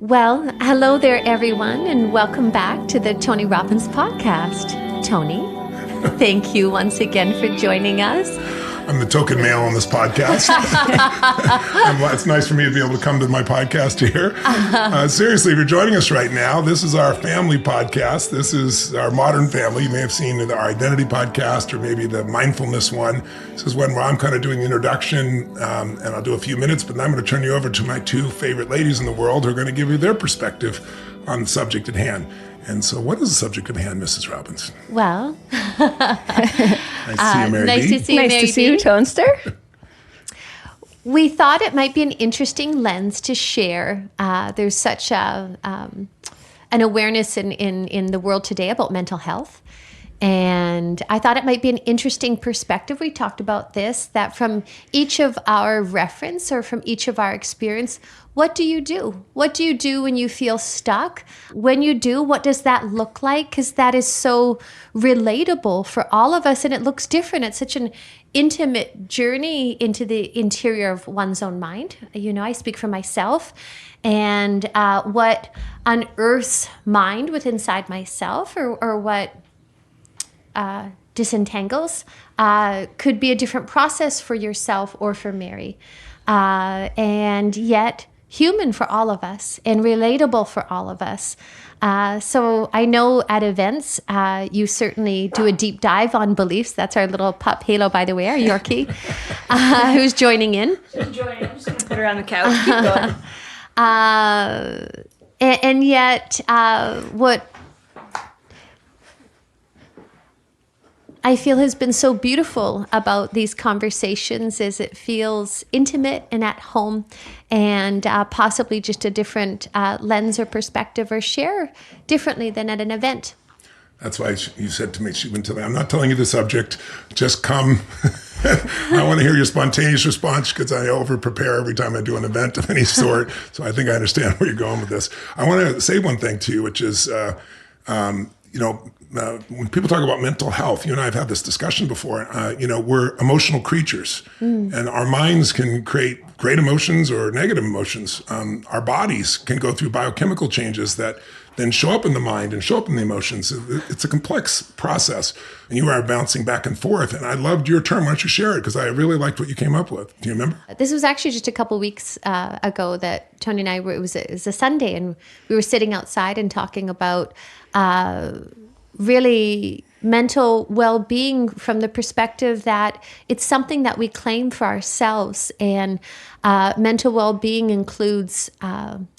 Well, hello there, everyone, and welcome back to the Tony Robbins podcast. Tony, thank you once again for joining us. I'm the token male on this podcast. It's nice for me to be able to come to my podcast here. Seriously, if you're joining us right now, this is our family podcast. This is our modern family. You may have seen our identity podcast or maybe the mindfulness one. This is one where I'm kind of doing the introduction, and I'll do a few minutes, but then I'm going to turn you over to my two favorite ladies in the world who are going to give you their perspective on the subject at hand. And so what is the subject at hand, Mrs. Robbins? Well, nice to see you, Mary nice B. to see you, Nice Mary to see B. you, Toaster. We thought it might be an interesting lens to share. There's such an awareness in the world today about mental health. And I thought it might be an interesting perspective. We talked about this, that from each of our reference or from each of our experience, what do you do? What do you do when you feel stuck? When you do, what does that look like? Because that is so relatable for all of us and it looks different. It's such an intimate journey into the interior of one's own mind. You know, I speak for myself and what unearths mind within inside myself or what disentangles could be a different process for yourself or for Mary, and yet human for all of us and relatable for all of us. So I know at events you certainly do a deep dive on beliefs. That's our little pup Halo, by the way, our Yorkie, who's joining in. I'm just going to put her on the couch. Keep going. And yet what I feel has been so beautiful about these conversations is it feels intimate and at home and possibly just a different lens or perspective or share differently than at an event. That's why you said to me, she went to me, I'm not telling you the subject, just come. I want to hear your spontaneous response because I over-prepare every time I do an event of any sort. So I think I understand where you're going with this. I want to say one thing to you, which is, when people talk about mental health, you and I have had this discussion before, we're emotional creatures and our minds can create great emotions or negative emotions. Our bodies can go through biochemical changes that then show up in the mind and show up in the emotions. It's a complex process. And you are bouncing back and forth. And I loved your term. Why don't you share it? Because I really liked what you came up with. Do you remember? This was actually just a couple weeks ago that Tony and I were, it was a Sunday, and we were sitting outside and talking about really mental well-being from the perspective that it's something that we claim for ourselves. And mental well-being includes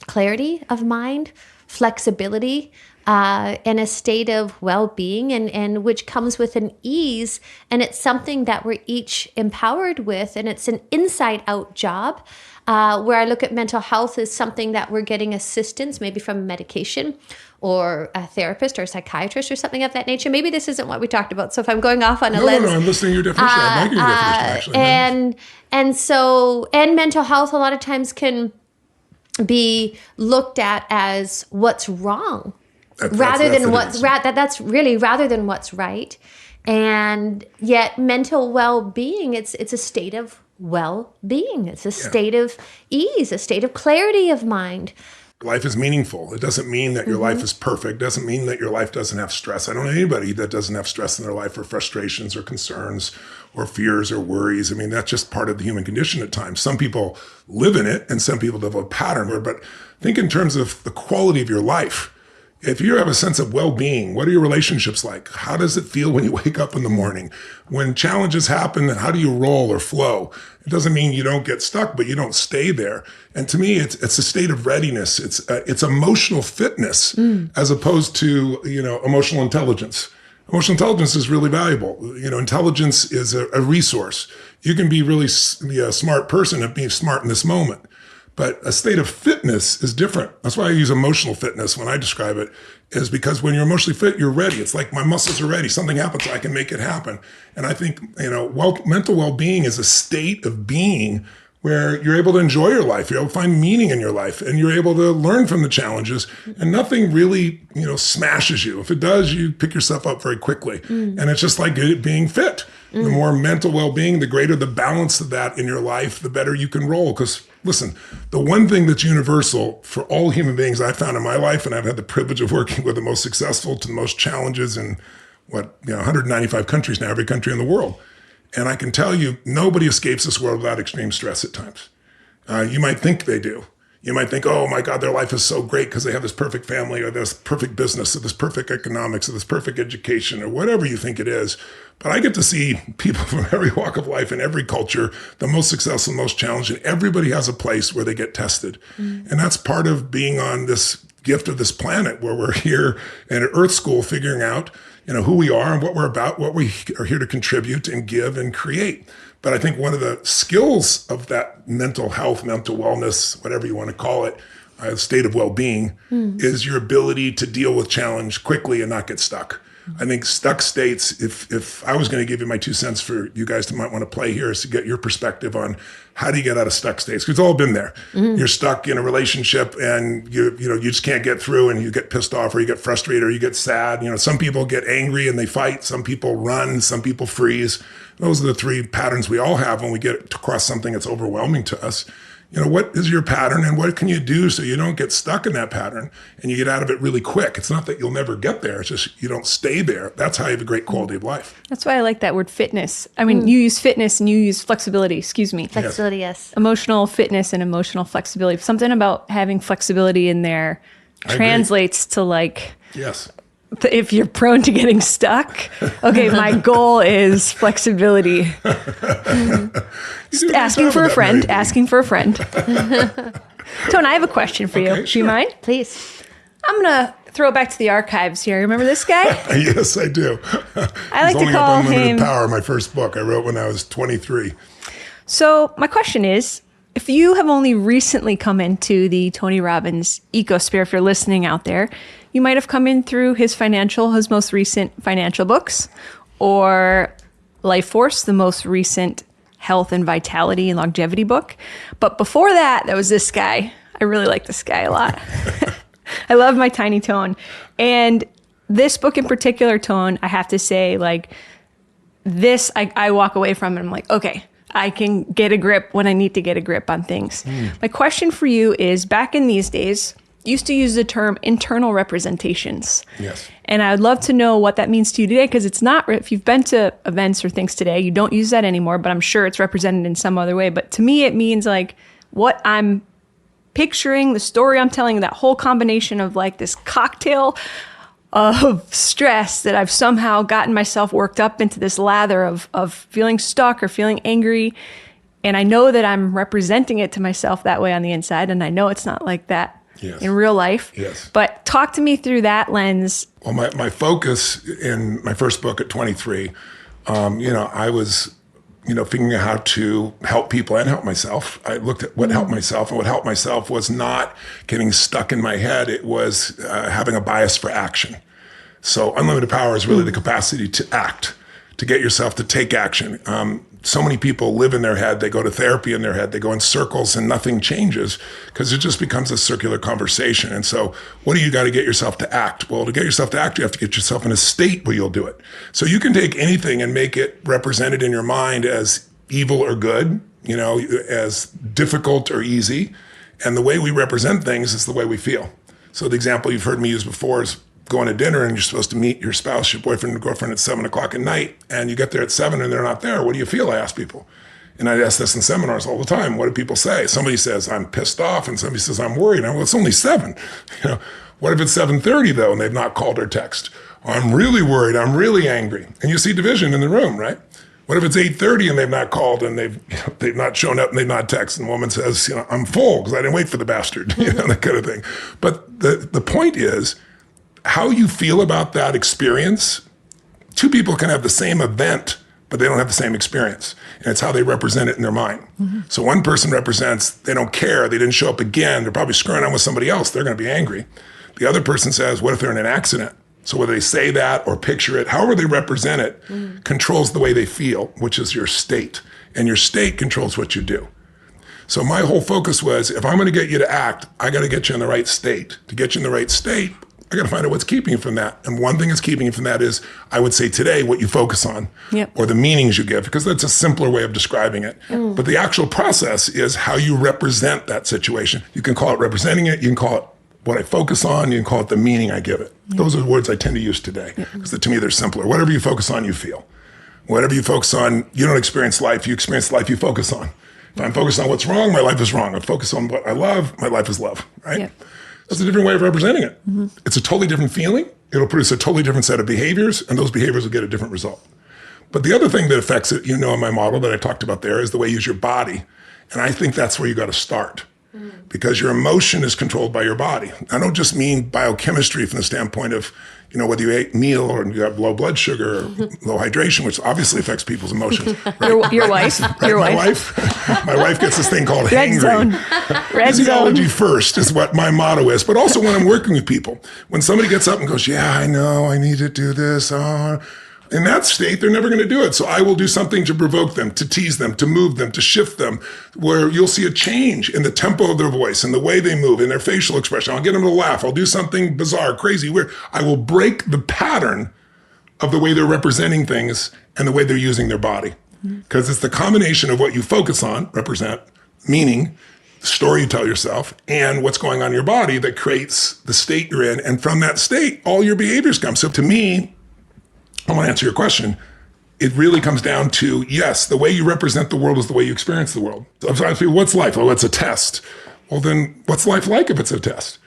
clarity of mind, flexibility, and a state of well-being, and which comes with an ease. And it's something that we're each empowered with, and it's an inside-out job. Where I look at mental health as something that we're getting assistance, maybe from medication or a therapist or a psychiatrist or something of that nature. Maybe this isn't what we talked about. So if I'm going off on a lens. No, I'm listening to your definition. I like your definition, actually. And mental health a lot of times can be looked at as what's wrong rather than what's right. And yet mental well-being, it's a state of well-being. It's a state of ease, a state of clarity of mind. Life is meaningful. It doesn't mean that your life is perfect. It doesn't mean that your life doesn't have stress. I don't know anybody that doesn't have stress in their life or frustrations or concerns or fears or worries. I mean, that's just part of the human condition at times. Some people live in it and some people develop a pattern. But think in terms of the quality of your life. If you have a sense of well-being, what are your relationships like? How does it feel when you wake up in the morning? When challenges happen, how do you roll or flow? It doesn't mean you don't get stuck, but you don't stay there. And to me, it's a state of readiness. It's emotional fitness as opposed to, emotional intelligence. Emotional intelligence is really valuable. Intelligence is a resource. You can be really be a smart person and be smart in this moment. But a state of fitness is different. That's why I use emotional fitness when I describe it, is because when you're emotionally fit, you're ready. It's like my muscles are ready. Something happens, I can make it happen. And I think, mental well-being is a state of being where you're able to enjoy your life, you're able to find meaning in your life, and you're able to learn from the challenges, and nothing really, smashes you. If it does, you pick yourself up very quickly. And it's just like being fit. The more mental well-being, the greater the balance of that in your life, the better you can roll. Because listen, the one thing that's universal for all human beings I've found in my life, and I've had the privilege of working with the most successful to the most challenges in 195 countries now, every country in the world. And I can tell you, nobody escapes this world without extreme stress at times. You might think they do. You might think, oh my God, their life is so great because they have this perfect family or this perfect business or this perfect economics or this perfect education or whatever you think it is. But I get to see people from every walk of life and every culture, the most successful, most challenging. Everybody has a place where they get tested. And that's part of being on this gift of this planet where we're here at Earth School figuring out who we are and what we're about, what we are here to contribute and give and create. But I think one of the skills of that mental health, mental wellness, whatever you want to call it, state of well-being, is your ability to deal with challenge quickly and not get stuck. I think stuck states, if I was going to give you my 2 cents for you guys that might want to play here, is to get your perspective on how do you get out of stuck states? Because we've all been there. You're stuck in a relationship and you just can't get through and you get pissed off or you get frustrated or you get sad. Some people get angry and they fight. Some people run. Some people freeze. Those are the 3 patterns we all have when we get across something that's overwhelming to us. What is your pattern and what can you do so you don't get stuck in that pattern and you get out of it really quick? It's not that you'll never get there. It's just you don't stay there. That's how you have a great quality of life. That's why I like that word fitness. I mean, you use fitness and you use flexibility, excuse me. Flexibility, yes. Emotional fitness and emotional flexibility. Something about having flexibility in there translates to yes. If you're prone to getting stuck, okay, my goal is flexibility. Asking for a friend. Tone, I have a question for you. Okay, Do sure. you mind? Please. I'm going to throw it back to the archives here. Remember this guy? Yes, I do. I like to He's call Up Unlimited him... Power, my first book I wrote when I was 23. So my question is, if you have only recently come into the Tony Robbins ecosphere, if you're listening out there, you might have come in through his most recent financial books, or Life Force, the most recent health and vitality and longevity book. But before that, there was this guy. I really like this guy a lot. I love my tiny Tone. And this book in particular, Tone, I have to say, this, I walk away from it. I'm like, okay, I can get a grip when I need to get a grip on things. My question for you is, back in these days, used to use the term internal representations. Yes. And I would love to know what that means to you today, because it's not, if you've been to events or things today, you don't use that anymore, but I'm sure it's represented in some other way. But to me, it means what I'm picturing, the story I'm telling, that whole combination of this cocktail of stress that I've somehow gotten myself worked up into this lather of feeling stuck or feeling angry. And I know that I'm representing it to myself that way on the inside. And I know it's not like that in real life. Yes. But talk to me through that lens. Well, my focus in my first book at 23, I was, figuring out how to help people and help myself. I looked at what helped myself, and what helped myself was not getting stuck in my head. It was having a bias for action. So unlimited power is really the capacity to act, to get yourself to take action. So many people live in their head. They go to therapy in their head. They go in circles and nothing changes because it just becomes a circular conversation. And so what do you got to get yourself to act? Well, to get yourself to act, you have to get yourself in a state where you'll do it. So you can take anything and make it represented in your mind as evil or good, as difficult or easy. And the way we represent things is the way we feel. So the example you've heard me use before is going to dinner and you're supposed to meet your spouse, your boyfriend or girlfriend at 7:00 at night, and you get there at 7 and they're not there. What do you feel? I ask people. And I ask this in seminars all the time. What do people say? Somebody says, I'm pissed off, and somebody says, I'm worried. Well, it's only 7. What if it's 7:30 though, and they've not called or text? I'm really worried. I'm really angry. And you see division in the room, right? What if it's 8:30 and they've not called and they've not shown up and they've not texted? And the woman says, I'm full because I didn't wait for the bastard, that kind of thing. But the point is, how you feel about that experience. 2 people can have the same event, but they don't have the same experience. And it's how they represent it in their mind. So one person represents, they don't care, they didn't show up again, they're probably screwing on with somebody else, they're going to be angry. The other person says, what if they're in an accident? So whether they say that or picture it, however they represent it, controls the way they feel, which is your state. And your state controls what you do. So my whole focus was, if I'm going to get you to act, I got to get you in the right state. To get you in the right state, I got to find out what's keeping you from that. And one thing that's keeping you from that is, I would say today, what you focus on, or the meanings you give, because that's a simpler way of describing it. But the actual process is how you represent that situation. You can call it representing it. You can call it what I focus on. You can call it the meaning I give it. Those are the words I tend to use today, because to me, they're simpler. Whatever you focus on, you feel. Whatever you focus on, you don't experience life. You experience the life you focus on. If I'm focused on what's wrong, my life is wrong. If I focus on what I love, my life is love, right? That's a different way of representing it. It's a totally different feeling. It'll produce a totally different set of behaviors, and those behaviors will get a different result. But the other thing that affects it, in my model that I talked about there, is the way you use your body. And I think that's where you got to start, because your emotion is controlled by your body. I don't just mean biochemistry from the standpoint of, whether you ate meal or you have low blood sugar or low hydration, which obviously affects people's emotions. Right? Your wife. Right? Your my wife. My wife gets this thing called Red hangry. zone. Red Physiology zone. first is what my motto is. But also when I'm working with people, when somebody gets up and goes, yeah, I know, I need to do this. In that state, they're never going to do it. So I will do something to provoke them, to tease them, to move them, to shift them, where you'll see a change in the tempo of their voice and the way they move, in their facial expression. I'll get them to laugh. I'll do something bizarre, crazy, weird. I will break the pattern of the way they're representing things and the way they're using their body. Because it's the combination of what you focus on, represent, meaning, the story you tell yourself, and what's going on in your body that creates the state you're in. And from that state, all your behaviors come. So to me, I want to answer your question. It really comes down to, yes, the way you represent the world is the way you experience the world. So I'm asking, what's life? Oh, it's a test. Well, then what's life like if it's a test?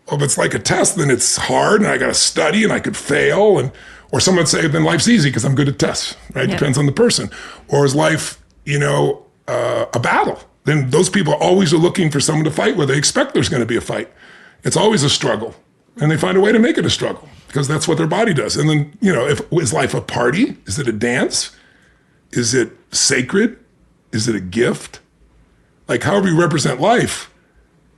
Well, if it's like a test, then it's hard and I got to study and I could fail. Or someone would say, then life's easy because I'm good at tests, right? Depends on the person. Or is life, a battle? Then those people always are looking for someone to fight with. They expect there's going to be a fight. It's always a struggle. And they find a way to make it a struggle, because that's what their body does. And then, is life a party? Is it a dance? Is it sacred? Is it a gift? Like, however you represent life,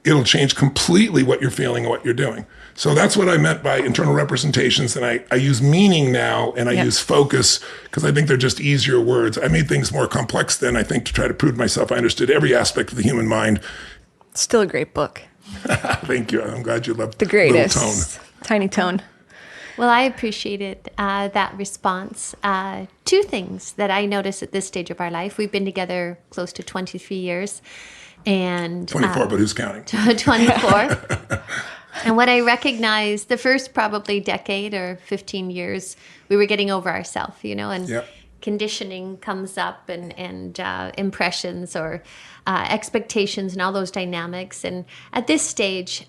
it'll change completely what you're feeling and what you're doing. So that's what I meant by internal representations. And I use meaning now, and I use focus, because I think they're just easier words. I made things more complex then, I think, to try to prove to myself I understood every aspect of the human mind. Still a great book. Thank you. I'm glad you loved The greatest. Little Tone. Tiny Tone. Well, I appreciated that response. Two things that I noticed at this stage of our life. We've been together close to 23 years. And 24, but who's counting? 24. And what I recognized, the first probably decade or 15 years, we were getting over ourselves, and conditioning comes up, and impressions or expectations and all those dynamics. And at this stage,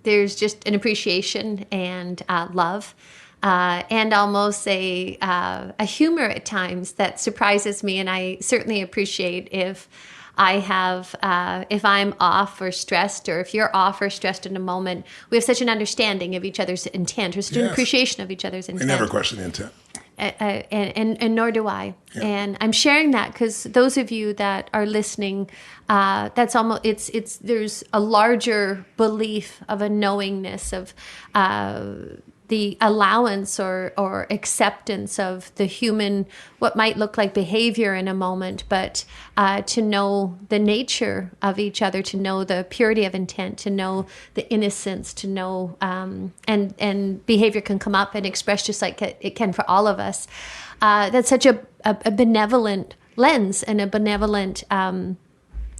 there's just an appreciation and love, and almost a humor at times that surprises me. And I certainly appreciate if I'm off or stressed, or if you're off or stressed in a moment, we have such an understanding of each other's intent, or such an appreciation of each other's intent. I never question the intent. And nor do I. Yeah. And I'm sharing that because those of you that are listening, that's almost there's a larger belief of a knowingness of the allowance or acceptance of the human, what might look like behavior in a moment, but to know the nature of each other, to know the purity of intent, to know the innocence, to know, and behavior can come up and express just like it can for all of us. That's such a benevolent lens and a benevolent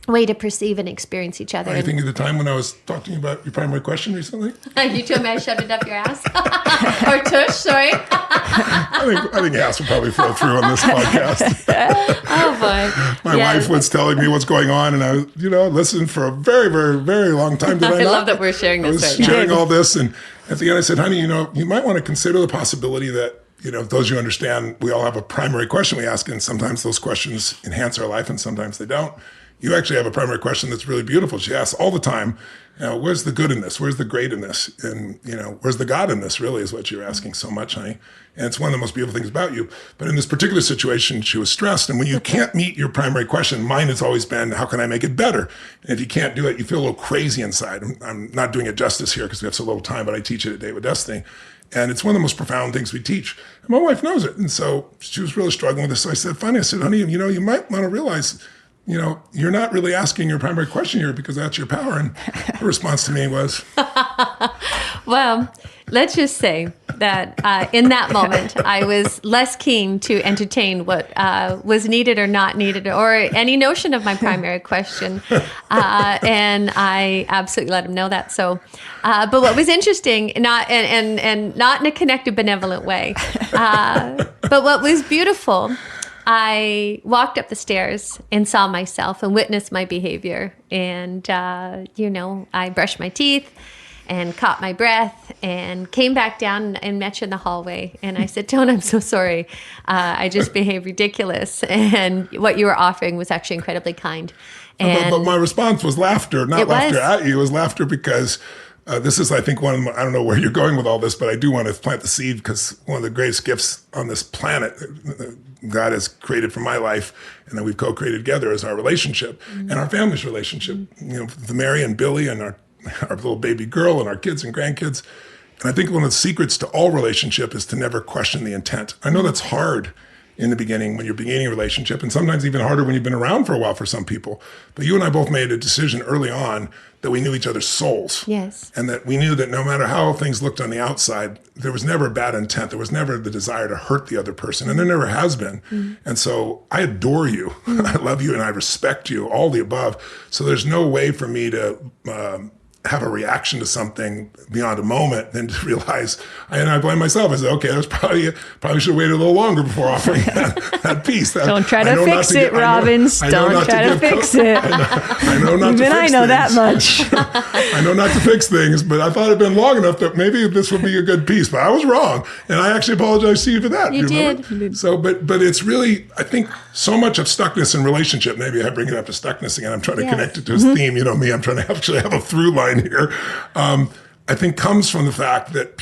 way to perceive and experience each other. I think at the time when I was talking about your primary question recently. You told me I shoved it up your ass. Or tush, sorry. I think ass will probably flow through on this podcast. Oh, boy. My wife was telling me what's going on, and I was, listened for a very, very, very long time. Did I not? love that we're sharing this I was right sharing now. all this, and at the end I said, honey, you might want to consider the possibility that, those you understand, we all have a primary question we ask, and sometimes those questions enhance our life, and sometimes they don't. You actually have a primary question that's really beautiful. She asks all the time, where's the good in this? Where's the great in this? And, where's the God in this, really, is what you're asking so much, honey. And it's one of the most beautiful things about you. But in this particular situation, she was stressed. And when you can't meet your primary question, mine has always been, how can I make it better? And if you can't do it, you feel a little crazy inside. I'm not doing it justice here because we have so little time, but I teach it at Day with Destiny. And it's one of the most profound things we teach. And my wife knows it. And so she was really struggling with this. So I said, honey, you might want to realize you're not really asking your primary question here because that's your power. And her response to me was, well, let's just say that in that moment, I was less keen to entertain what was needed or not needed, or any notion of my primary question. And I absolutely let him know that. So, but what was interesting, not and not in a connected, benevolent way, but what was beautiful, I walked up the stairs and saw myself and witnessed my behavior. And, I brushed my teeth and caught my breath and came back down and met you in the hallway. And I said, Tone, I'm so sorry. I just behaved ridiculous. And what you were offering was actually incredibly kind. And but my response was laughter, not laughter at you. It was laughter because this is, I think, I don't know where you're going with all this, but I do want to plant the seed because one of the greatest gifts on this planet God has created for my life and that we've co-created together is our relationship and our family's relationship. The Mary and Billy and our little baby girl and our kids and grandkids. And I think one of the secrets to all relationship is to never question the intent. I know that's hard in the beginning when you're beginning a relationship, and sometimes even harder when you've been around for a while for some people. But you and I both made a decision early on that we knew each other's souls. Yes. And that we knew that no matter how things looked on the outside, there was never bad intent. There was never the desire to hurt the other person, and there never has been. And so I adore you. I love you, and I respect you, all the above. So there's no way for me to have a reaction to something beyond a moment than to realize, and I blame myself. I said, okay, that's probably should have waited a little longer before offering that piece. Don't try to fix it, Robbins. Don't try to fix it. I know not to fix things. Even I know that much. I know not to fix things, but I thought it'd been long enough that maybe this would be a good piece. But I was wrong, and I actually apologize to you for that. You did. So, but it's really, I think, so much of stuckness in relationship. Maybe I bring it up to stuckness again. I'm trying to connect it to his theme. You know me. I'm trying to actually have a through line here. I think comes from the fact that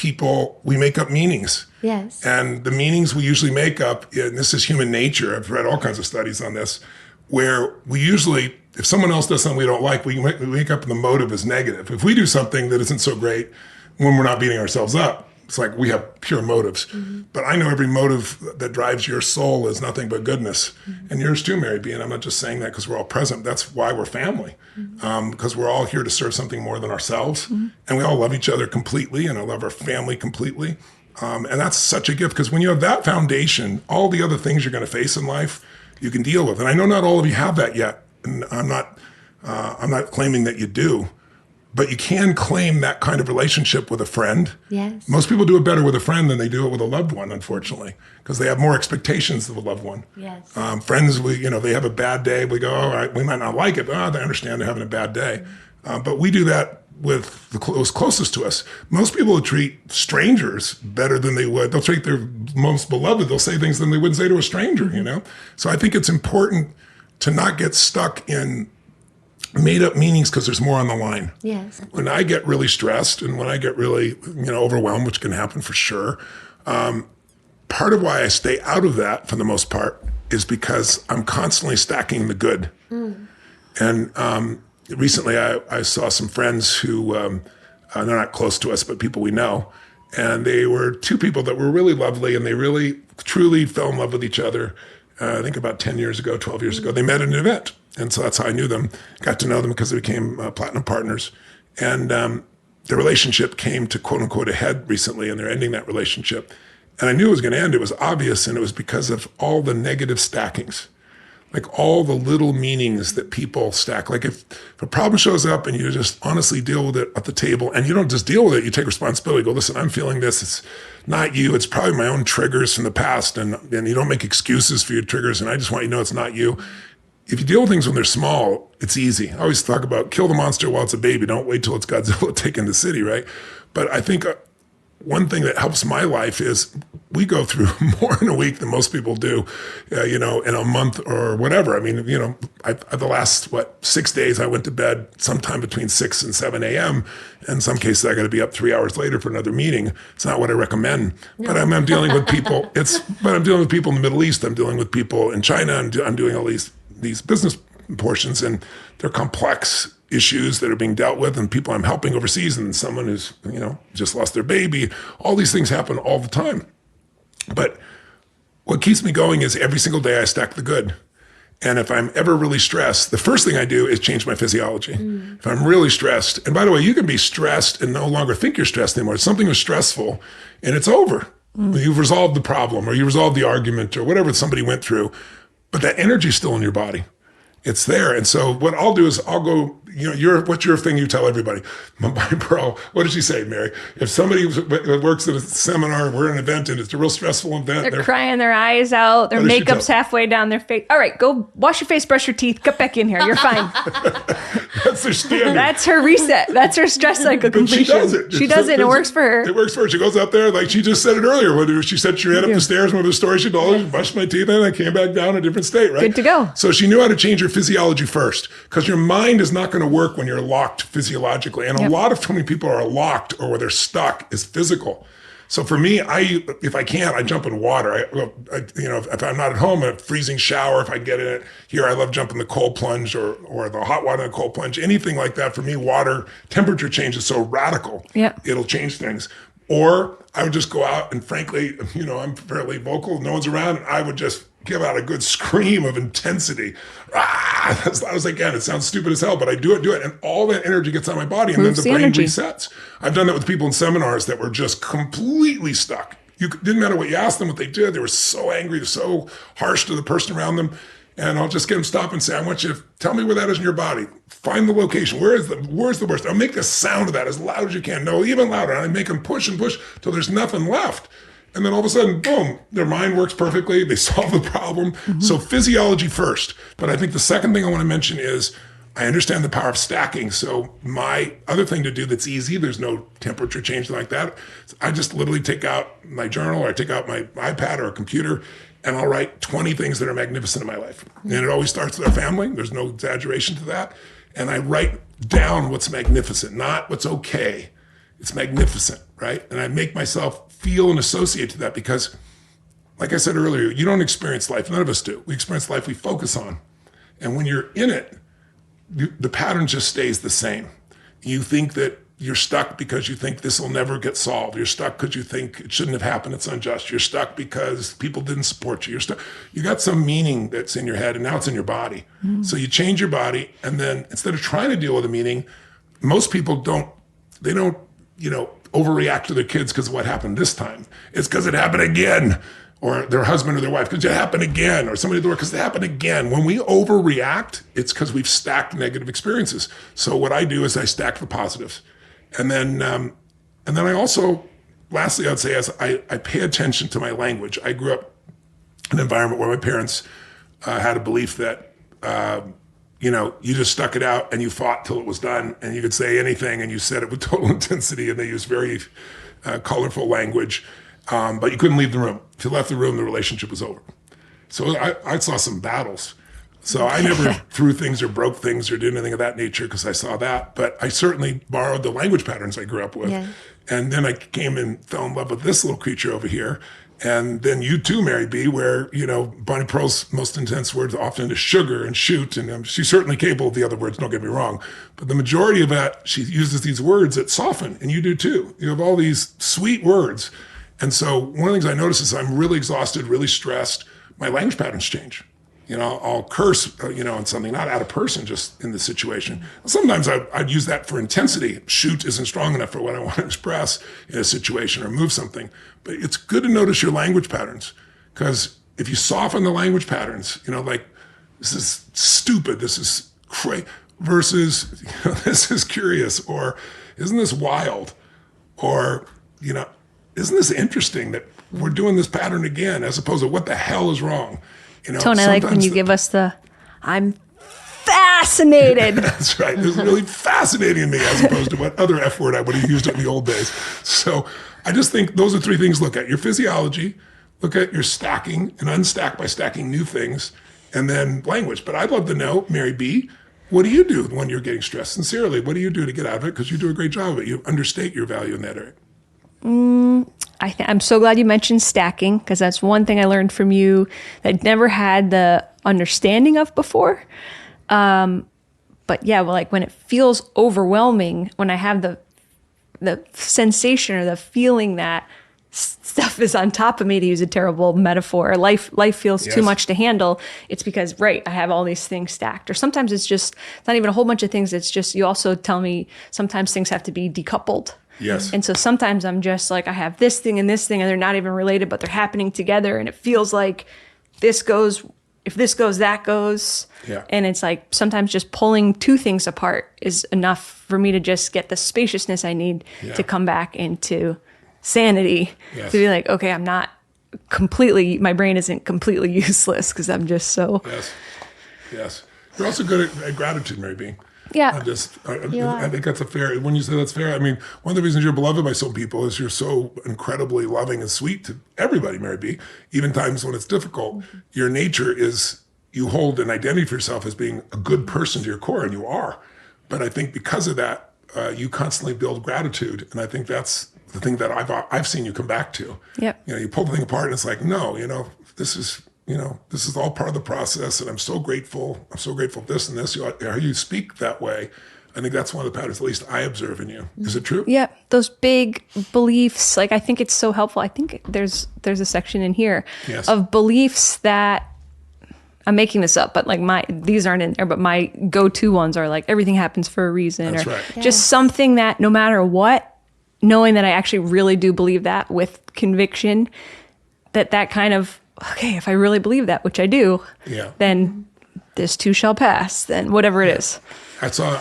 we make up meanings. Yes. And the meanings we usually make up, and this is human nature. I've read all kinds of studies on this, where we usually, if someone else does something we don't like, we make up the motive as negative. If we do something that isn't so great, when we're not beating ourselves up, it's like we have pure motives. But I know every motive that drives your soul is nothing but goodness. And yours too, Mary B. And I'm not just saying that because we're all present. That's why we're family. Because we're all here to serve something more than ourselves. And we all love each other completely. And I love our family completely. And that's such a gift. Because when you have that foundation, all the other things you're going to face in life, you can deal with. And I know not all of you have that yet. And I'm not claiming that you do. But you can claim that kind of relationship with a friend. Yes. Most people do it better with a friend than they do it with a loved one, unfortunately, because they have more expectations of a loved one. Yes. Friends, they have a bad day. We go, all right, we might not like it, but they understand they're having a bad day. But we do that with those closest to us. Most people will treat strangers better than they would. They'll treat their most beloved. They'll say things than they wouldn't say to a stranger, So I think it's important to not get stuck in made up meanings because there's more on the line. Yes. When I get really stressed and when I get really, overwhelmed, which can happen for sure, part of why I stay out of that for the most part is because I'm constantly stacking the good. And recently I saw some friends who, they're not close to us, but people we know. And they were two people that were really lovely and they really, truly fell in love with each other. I think about 10 years ago, 12 years ago, they met at an event. And so that's how I knew them, got to know them because they became platinum partners. And their relationship came to quote unquote a head recently and they're ending that relationship. And I knew it was going to end. It was obvious. And it was because of all the negative stackings, like all the little meanings that people stack. Like if a problem shows up and you just honestly deal with it at the table and you don't just deal with it, you take responsibility, go, listen, I'm feeling this. It's not you. It's probably my own triggers from the past. And you don't make excuses for your triggers. And I just want you to know it's not you. If you deal with things when they're small, it's easy. I always talk about kill the monster while it's a baby. Don't wait till it's Godzilla taking the city, right? But I think one thing that helps my life is we go through more in a week than most people do, in a month or whatever. I mean, the last, 6 days, I went to bed sometime between 6 and 7 a.m. In some cases, I got to be up 3 hours later for another meeting. It's not what I recommend. No. But I'm dealing with people. I'm dealing with people in the Middle East. I'm dealing with people in China. I'm doing all these business portions, and they're complex issues that are being dealt with, and people I'm helping overseas, and someone who's just lost their baby. All these things happen all the time. But what keeps me going is every single day I stack the good. And if I'm ever really stressed, the first thing I do is change my physiology. If I'm really stressed, and by the way, you can be stressed and no longer think you're stressed anymore. Something was stressful and it's over. You've resolved the problem or you resolved the argument or whatever somebody went through, but that energy's still in your body. It's there. And so what I'll do is I'll go, what's your thing you tell everybody? My pearl, what did she say, Mary? If somebody works at a seminar, we're at an event and it's a real stressful event. They're crying their eyes out. Their makeup's halfway down their face. All right, go wash your face, brush your teeth, get back in here. You're fine. That's their standard. That's her reset. That's her stress cycle completion. She does it. She does it and it works for her. It works for her. She goes out there, like she just said it earlier, when she said she ran up the stairs, one of the stories she told her, brushed my teeth and I came back down a different state, right? Good to go. So she knew how to change her physiology first, because your mind is not going to work when you're locked physiologically. And a lot of when people are locked or where they're stuck is physical. So for me, if I can't, I jump in water. If I'm not at home, a freezing shower, if I get in it here, I love jumping the cold plunge or the hot water and the cold plunge, anything like that. For me, water temperature change is so radical. Yeah. It'll change things. Or I would just go out and frankly, I'm fairly vocal, no one's around, and I would just give out a good scream of intensity. That was again, it sounds stupid as hell, but I do it. And all that energy gets out of my body and Moves then the brain energy. resets. I've done that with people in seminars that were just completely stuck. Didn't matter what you asked them, what they did. They were so angry, so harsh to the person around them. And I'll just get them stop and say, I want you to tell me where that is in your body. Find the location. Where's the worst? I'll make the sound of that as loud as you can. No, even louder. And I make them push and push till there's nothing left. And then all of a sudden, boom, their mind works perfectly. They solve the problem. So physiology first. But I think the second thing I want to mention is I understand the power of stacking. So my other thing to do that's easy, there's no temperature change like that. I just literally take out my journal or I take out my iPad or a computer and I'll write 20 things that are magnificent in my life. And it always starts with our family. There's no exaggeration to that. And I write down what's magnificent, not what's okay. It's magnificent, right? And I make myself feel and associate to that because, like I said earlier, you don't experience life. None of us do. We experience life we focus on. And when you're in it, the pattern just stays the same. You think that you're stuck because you think this will never get solved. You're stuck because you think it shouldn't have happened. It's unjust. You're stuck because people didn't support you. You're stuck. You got some meaning that's in your head and now it's in your body. So you change your body. And then instead of trying to deal with the meaning, most people don't overreact to their kids because of what happened this time. It's because it happened again. Or their husband or their wife, because it happened again. Or somebody at the work, because it happened again. When we overreact, it's because we've stacked negative experiences. So what I do is I stack the positives. And then I also, lastly, I'd say is I pay attention to my language. I grew up in an environment where my parents had a belief that, you just stuck it out and you fought till it was done and you could say anything and you said it with total intensity and they used very colorful language, but you couldn't leave the room. If you left the room, the relationship was over. So I saw some battles. So I never threw things or broke things or did anything of that nature because I saw that. But I certainly borrowed the language patterns I grew up with. Yeah. And then I came and fell in love with this little creature over here. And then you too, Mary B, where, Bonnie Pearl's most intense words often is sugar and shoot. And she's certainly capable of the other words, don't get me wrong. But the majority of that, she uses these words that soften. And you do too. You have all these sweet words. And so one of the things I notice is I'm really exhausted, really stressed. My language patterns change. I'll curse, on something, not at a person, just in the situation. Sometimes I'd use that for intensity. Shoot isn't strong enough for what I want to express in a situation or move something. But it's good to notice your language patterns because if you soften the language patterns, like this is stupid, this is crazy, versus this is curious, or isn't this wild, or isn't this interesting that we're doing this pattern again, as opposed to what the hell is wrong. Tone, I like when you give us I'm fascinated. That's right. It's really fascinating to me as opposed to what other F word I would have used in the old days. So I just think those are three things to look at. Your physiology, look at your stacking and unstack by stacking new things, and then language. But I'd love to know, Mary B, what do you do when you're getting stressed? Sincerely, what do you do to get out of it? Because you do a great job of it. You understate your value in that area. I'm so glad you mentioned stacking because that's one thing I learned from you that I'd never had the understanding of before. But yeah, like when it feels overwhelming, when I have the sensation or the feeling that stuff is on top of me, to use a terrible metaphor. Life feels too Yes. much to handle. It's because, right, I have all these things stacked. Or sometimes it's not even a whole bunch of things. It's just, you also tell me sometimes things have to be decoupled. Yes. And so sometimes I'm just like, I have this thing, and they're not even related, but they're happening together. And it feels like this goes, if this goes, that goes. Yeah. And it's like sometimes just pulling two things apart is enough for me to just get the spaciousness I need to come back into sanity. Yes. To be like, okay, I'm not completely, my brain isn't completely useless because I'm just so. Yes. Yes. You're also good at gratitude, Mary B. Yeah. I think that's a fair, when you say that's fair, I mean, one of the reasons you're beloved by some people is you're so incredibly loving and sweet to everybody, Mary B. Even times when it's difficult, your nature is, you hold an identity for yourself as being a good person to your core, and you are. But I think because of that, you constantly build gratitude. And I think that's the thing that I've seen you come back to. Yep. You know, you pull the thing apart and it's like, no, this is all part of the process, and I'm so grateful. I'm so grateful for this and this. How you speak that way, I think that's one of the patterns, at least I observe in you. Is it true? Yeah, those big beliefs. Like, I think it's so helpful. I think there's a section in here Yes. of beliefs that, I'm making this up, but like these aren't in there, but my go-to ones are like, everything happens for a reason. That's or right. just something that no matter what, knowing that I actually really do believe that with conviction, that kind of, okay, if I really believe that, which I do, Yeah. then this too shall pass, then whatever it is. I saw.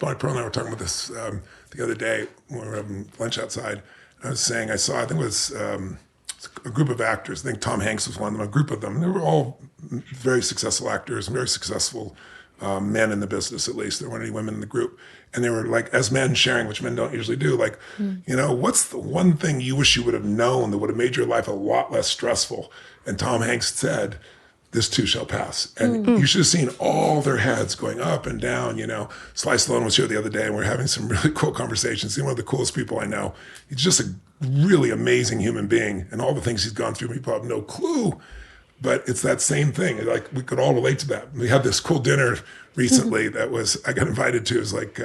My pro and I were talking about this the other day when we were having lunch outside. I was saying I think it was a group of actors. I think Tom Hanks was one of them. A group of them. They were all very successful actors, very successful men in the business. At least there weren't any women in the group, and they were like, as men sharing, which men don't usually do. Like, what's the one thing you wish you would have known that would have made your life a lot less stressful? And Tom Hanks said, this too shall pass. And you should have seen all their heads going up and down. Sly Stallone was here the other day, and we're having some really cool conversations. He's one of the coolest people I know. He's just a really amazing human being, and all the things he's gone through, people have no clue. But it's that same thing. Like, we could all relate to that. We had this cool dinner recently that I got invited to. It was like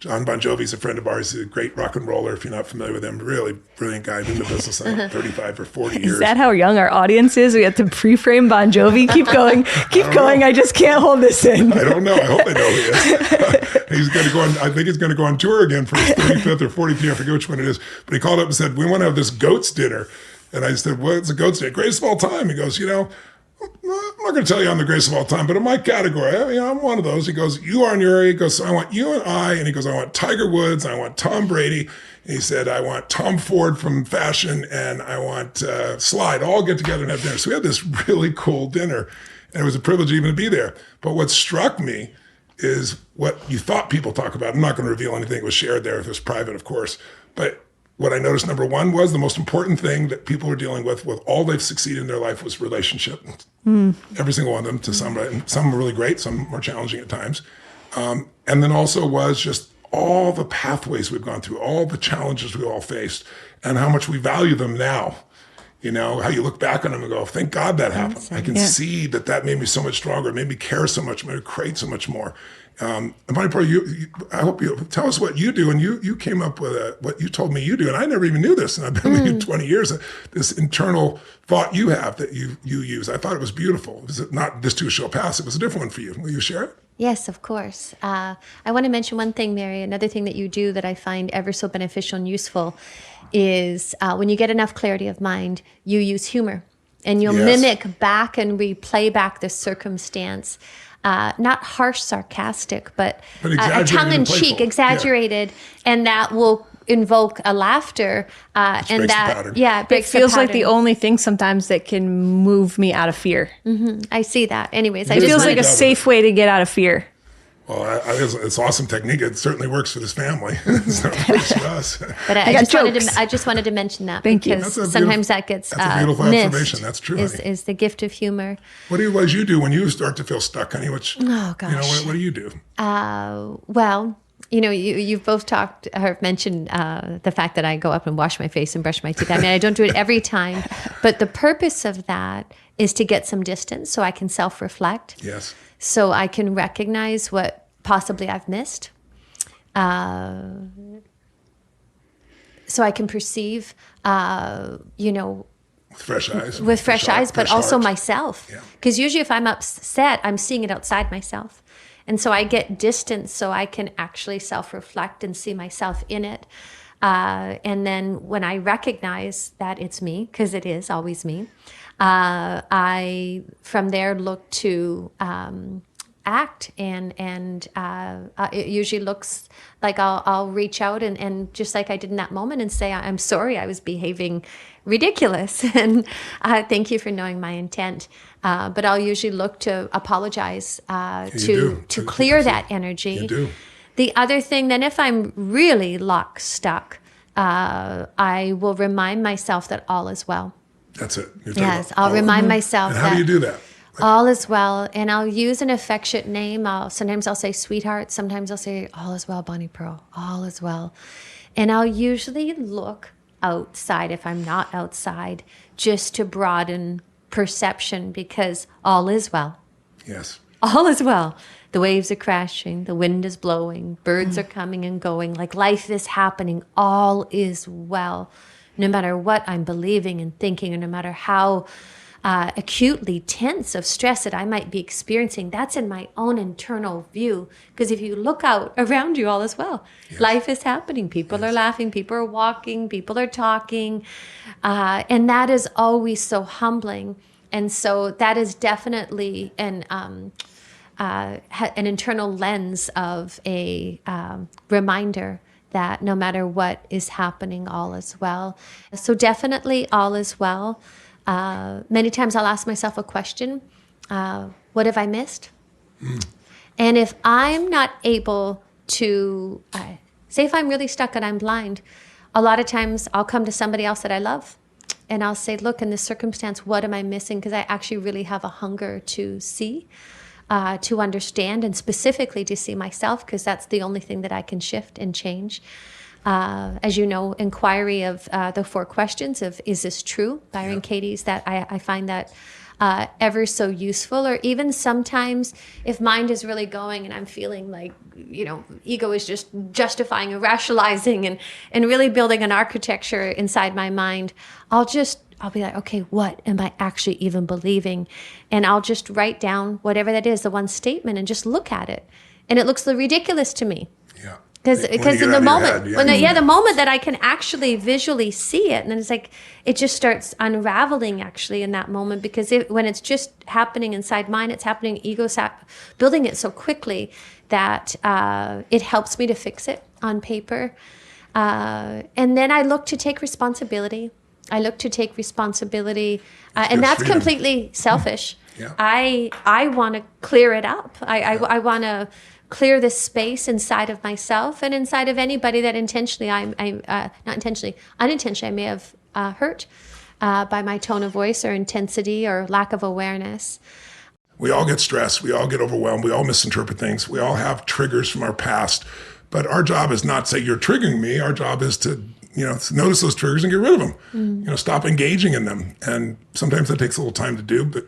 John Bon Jovi's a friend of ours. He's a great rock and roller, if you're not familiar with him. Really brilliant guy. Been in the business like 35 or 40 years. Is that how young our audience is? We have to pre-frame Bon Jovi. Keep going. Keep going. know. I just can't hold this in. I don't know. I hope they know who he is. He's going to go on. I think he's going to go on tour again for his 35th or 40th year. I forget which one it is. But he called up and said, we want to have this goats dinner. And I said, what's a goats dinner? Greatest of all time. He goes, I'm not going to tell you I'm the greatest of all time, but in my category, I'm one of those. He goes, you are in your area. He goes, I want you and I. And he goes, I want Tiger Woods. I want Tom Brady. And he said, I want Tom Ford from fashion, and I want Slide. All get together and have dinner. So we had this really cool dinner, and it was a privilege even to be there. But what struck me is what you thought people talk about. I'm not going to reveal anything. It was shared there. It was private, of course. But what I noticed, number one, was the most important thing that people were dealing with all they've succeeded in their life was relationship. Every single one of them, to some were really great, some more challenging at times. And then also was just all the pathways we've gone through, all the challenges we all faced, and how much we value them now. How you look back on them and go, thank God that happened. I can see that made me so much stronger, it made me care so much, made me create so much more. And Bonnie Pearl, I hope you tell us what you do. And you came up with what you told me you do. And I never even knew this. And I've been with you 20 years. This internal thought you have that you use. I thought it was beautiful. It was not this too shall pass. It was a different one for you. Will you share it? Yes, of course. I want to mention one thing, Mary. Another thing that you do that I find ever so beneficial and useful is when you get enough clarity of mind, you use humor. And you'll mimic back and replay back the circumstance. Not harsh, sarcastic, but a tongue-in-cheek, exaggerated, and that will invoke a laughter, and that it breaks. It feels like the only thing sometimes that can move me out of fear. I see that. Anyways, it feels like a safe way to get out of fear. Well, it's awesome technique. It certainly works for this family. So it works for us. But I just wanted to mention that. Thank you. Because sometimes that gets that's a beautiful observation. That's true. Is the gift of humor. What do you do when you start to feel stuck, honey? Oh gosh. What do you do? Well, you've both talked or mentioned the fact that I go up and wash my face and brush my teeth. I mean, I don't do it every time, but the purpose of that is to get some distance so I can self-reflect. Yes. So I can recognize what possibly I've missed. so I can perceive, with fresh eyes, but also heart. myself. Yeah. Because usually if I'm upset, I'm seeing it outside myself. And so I get distance so I can actually self-reflect and see myself in it. And then when I recognize that it's me, because it is always me, I from there look to act, and it usually looks like I'll reach out and just like I did in that moment and say, I'm sorry, I was behaving ridiculous, and thank you for knowing my intent. But I'll usually look to apologize to clear that energy. You do. The other thing, then, if I'm really stuck, I will remind myself that all is well. That's it. Yes, I'll remind myself and how do you do that? All is well, and I'll use an affectionate name. Sometimes I'll say sweetheart. Sometimes I'll say all is well, Bonnie Pearl. All is well, and I'll usually look outside if I'm not outside, just to broaden perception, because all is well. Yes. All is well. The waves are crashing. The wind is blowing. Birds are coming and going. Like life is happening. All is well. No matter what I'm believing and thinking, or no matter how acutely tense of stress that I might be experiencing, that's in my own internal view. Because if you look out around you, all is well. Yes. Life is happening. People are laughing. People are walking. People are talking. And that is always so humbling. And so that is definitely an internal lens of a reminder that no matter what is happening, all is well. So definitely all is well. Many times I'll ask myself a question, what have I missed? And if I'm not able to, say if I'm really stuck and I'm blind, a lot of times I'll come to somebody else that I love, and I'll say, look, in this circumstance, what am I missing? Because I actually really have a hunger to see, to understand, and specifically to see myself, because that's the only thing that I can shift and change. As you know, inquiry of the 4 questions of, is this true? Byron Katie's, that I find that ever so useful. Or even sometimes if mind is really going and I'm feeling like, ego is just justifying and rationalizing and really building an architecture inside my mind, I'll be like, okay, what am I actually even believing? And I'll just write down whatever that is, the one statement, and just look at it. And it looks ridiculous to me. Yeah. Because in the moment, the moment that I can actually visually see it, and then it's like, it just starts unraveling actually in that moment, because when it's just happening inside mine, it's happening, ego's building it so quickly that it helps me to fix it on paper. And then I look to take responsibility. And that's freedom. Completely selfish. Yeah. I want to clear it up. I want to clear this space inside of myself and inside of anybody that unintentionally I may have hurt by my tone of voice or intensity or lack of awareness. We all get stressed. We all get overwhelmed. We all misinterpret things. We all have triggers from our past. But our job is not to say, you're triggering me. Our job is to notice those triggers and get rid of them. Stop engaging in them. And sometimes that takes a little time to do. But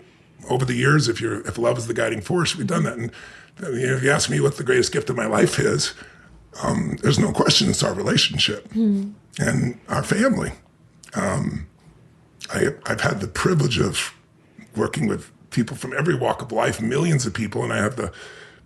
over the years, if love is the guiding force, we've done that. And if you ask me what the greatest gift of my life is, there's no question it's our relationship and our family. I've had the privilege of working with people from every walk of life, millions of people, and I have the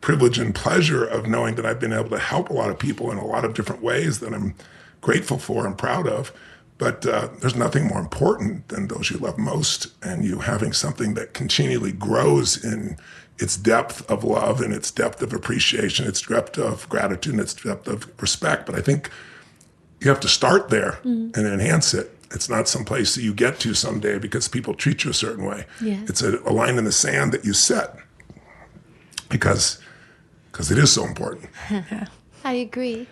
privilege and pleasure of knowing that I've been able to help a lot of people in a lot of different ways that I'm grateful for and proud of. But there's nothing more important than those you love most, and you having something that continually grows in its depth of love and its depth of appreciation, its depth of gratitude, and its depth of respect. But I think you have to start there and enhance it. It's not some place that you get to someday because people treat you a certain way. Yeah. It's a line in the sand that you set because it is so important. I agree.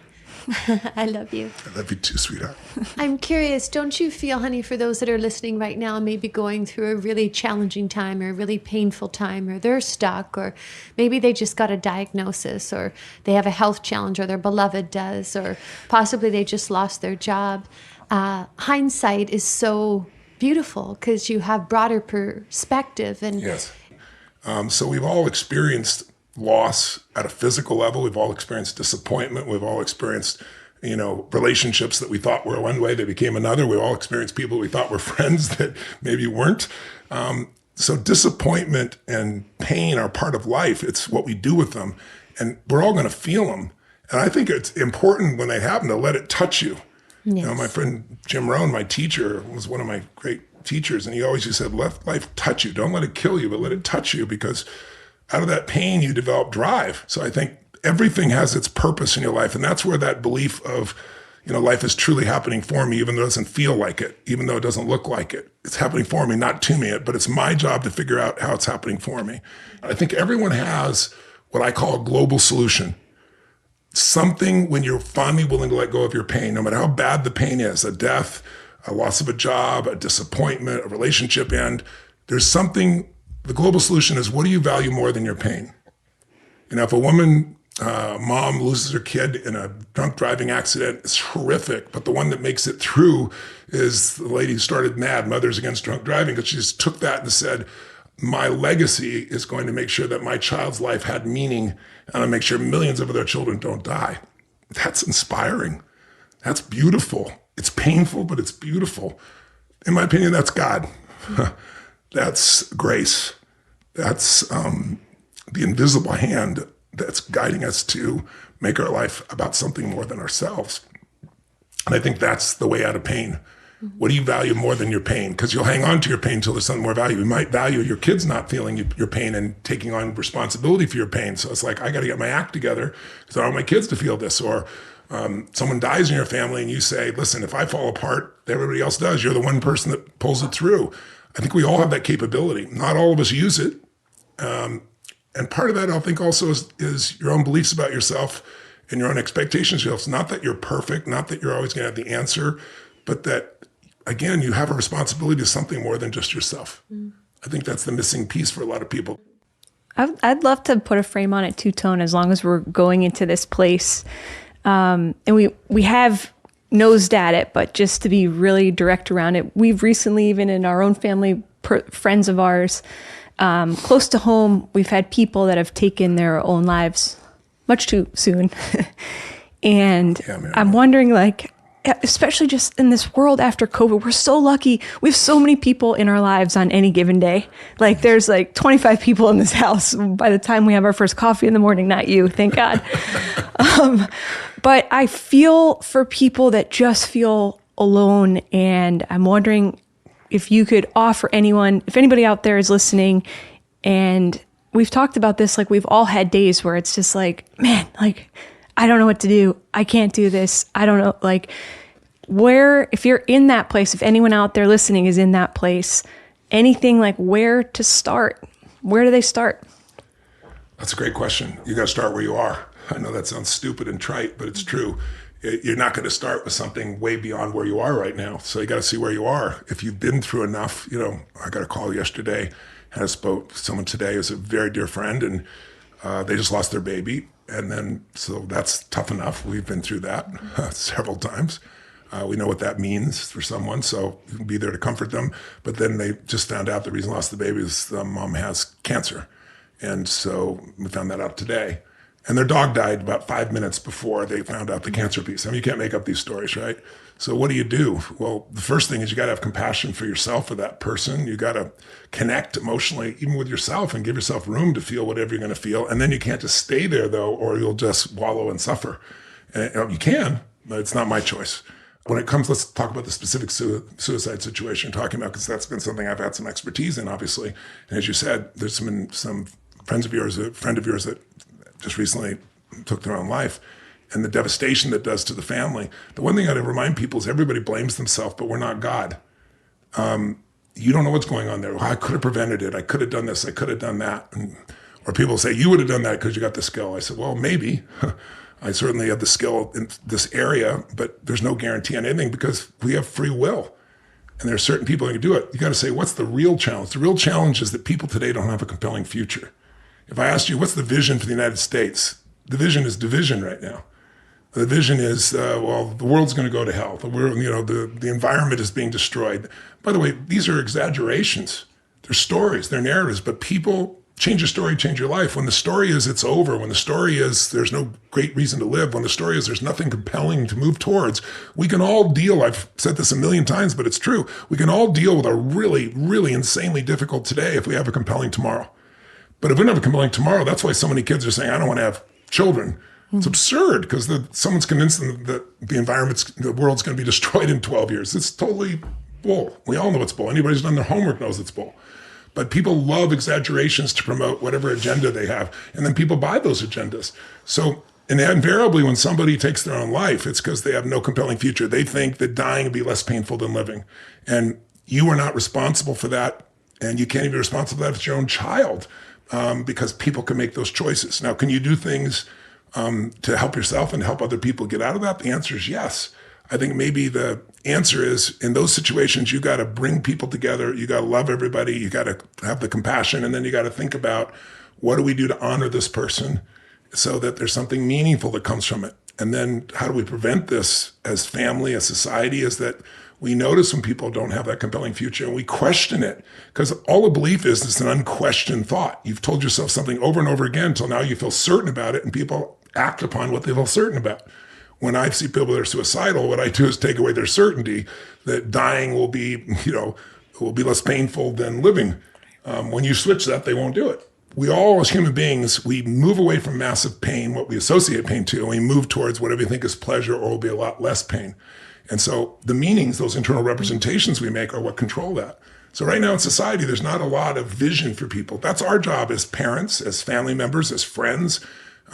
I love you. I love you too, sweetheart. I'm curious, don't you feel, honey, for those that are listening right now, maybe going through a really challenging time or a really painful time, or they're stuck, or maybe they just got a diagnosis, or they have a health challenge, or their beloved does, or possibly they just lost their job. Hindsight is so beautiful because you have broader perspective. And yes. So we've all experienced loss at a physical level. We've all experienced disappointment. We've all experienced relationships that we thought were one way, they became another. We all experienced people we thought were friends that maybe weren't. So disappointment and pain are part of life. It's what we do with them. And we're all going to feel them. And I think it's important when they happen to let it touch you. Yes. My friend Jim Rohn, my teacher, was one of my great teachers. And he always just said, let life touch you. Don't let it kill you, but let it touch you, because out of that pain, you develop drive. So I think everything has its purpose in your life. And that's where that belief of, life is truly happening for me, even though it doesn't feel like it, even though it doesn't look like it. It's happening for me, not to me, but it's my job to figure out how it's happening for me. I think everyone has what I call a global solution. Something when you're finally willing to let go of your pain, no matter how bad the pain is, a death, a loss of a job, a disappointment, a relationship end, there's something, the global solution is, what do you value more than your pain? If a woman, mom loses her kid in a drunk driving accident, it's horrific. But the one that makes it through is the lady who started MAD, Mothers Against Drunk Driving, because she just took that and said, my legacy is going to make sure that my child's life had meaning, and I'll make sure millions of other children don't die. That's inspiring. That's beautiful. It's painful, but it's beautiful. In my opinion, that's God. That's grace. That's the invisible hand that's guiding us to make our life about something more than ourselves. And I think that's the way out of pain. What do you value more than your pain? Because you'll hang on to your pain until there's something more value. You might value your kids not feeling your pain and taking on responsibility for your pain. So it's like, I got to get my act together because I don't want my kids to feel this. Or someone dies in your family and you say, listen, if I fall apart, everybody else does. You're the one person that pulls it through. I think we all have that capability. Not all of us use it. And part of that, I think, also is your own beliefs about yourself and your own expectations of yourself. Not that you're perfect, not that you're always going to have the answer, but that, again, you have a responsibility to something more than just yourself. I think that's the missing piece for a lot of people. I'd love to put a frame on it, two-tone, as long as we're going into this place. And we have nosed at it, but just to be really direct around it, we've recently, even in our own family, friends of ours, close to home, we've had people that have taken their own lives much too soon. And I'm wondering, especially just in this world after COVID, we're so lucky. We have so many people in our lives on any given day. There's 25 people in this house by the time we have our first coffee in the morning, not you, thank God. But I feel for people that just feel alone. And I'm wondering if you could offer anyone, if anybody out there is listening, and we've talked about this, we've all had days where it's just man, I don't know what to do. I can't do this. I don't know, where, if you're in that place, if anyone out there listening is in that place, anything where to start? Where do they start? That's a great question. You got to start where you are. I know that sounds stupid and trite, but it's true. You're not going to start with something way beyond where you are right now. So you got to see where you are. If you've been through enough, I got a call yesterday, and I spoke to someone today who's a very dear friend, and they just lost their baby. And then, so that's tough enough. We've been through that several times. We know what that means for someone, so you can be there to comfort them. But then they just found out the reason lost the baby is the mom has cancer. And so we found that out today. And their dog died about 5 minutes before they found out the cancer piece. You can't make up these stories, right? So what do? Well, the first thing is you got to have compassion for yourself or that person. You got to connect emotionally, even with yourself, and give yourself room to feel whatever you're going to feel. And then you can't just stay there, though, or you'll just wallow and suffer. And you can, but it's not my choice. When it comes, let's talk about the specific suicide situation you're talking about, because that's been something I've had some expertise in, obviously. And as you said, there's been some friends of yours, a friend of yours that just recently took their own life, and the devastation that does to the family. The one thing I got to remind people is everybody blames themselves, but we're not God. You don't know what's going on there. Well, I could have prevented it. I could have done this. I could have done that. Or people say, you would have done that because you got the skill. I said, well, maybe. I certainly have the skill in this area, but there's no guarantee on anything because we have free will. And there are certain people who can do it. You got to say, what's the real challenge? The real challenge is that people today don't have a compelling future. If I asked you, what's the vision for the United States? The vision is division right now. The vision is, the world's going to go to hell. The environment is being destroyed. By the way, these are exaggerations. They're stories, they're narratives, but people change your story, change your life. When the story is it's over, when the story is there's no great reason to live, when the story is there's nothing compelling to move towards, we can all deal, I've said this a million times, but it's true, we can all deal with a really, really insanely difficult today if we have a compelling tomorrow. But if we don't have a compelling tomorrow, that's why so many kids are saying, I don't want to have children. It's absurd because someone's convinced them that the world's going to be destroyed in 12 years. It's totally bull. We all know it's bull. Anybody who's done their homework knows it's bull. But people love exaggerations to promote whatever agenda they have. And then people buy those agendas. So invariably, when somebody takes their own life, it's because they have no compelling future. They think that dying would be less painful than living. And you are not responsible for that. And you can't even be responsible for that if it's your own child, because people can make those choices. Now, can you do things to help yourself and help other people get out of that? The answer is yes. I think maybe the answer is in those situations, you got to bring people together. You got to love everybody. You got to have the compassion. And then you got to think about what do we do to honor this person so that there's something meaningful that comes from it. And then how do we prevent this as family, as society, is that we notice when people don't have that compelling future and we question it, because all a belief is it's an unquestioned thought. You've told yourself something over and over again until now you feel certain about it, and people act upon what they feel certain about. When I see people that are suicidal, what I do is take away their certainty that dying will be less painful than living. When you switch that, they won't do it. We all, as human beings, we move away from massive pain, what we associate pain to, and we move towards whatever we think is pleasure or will be a lot less pain. And so the meanings, those internal representations we make are what control that. So right now in society, there's not a lot of vision for people. That's our job as parents, as family members, as friends.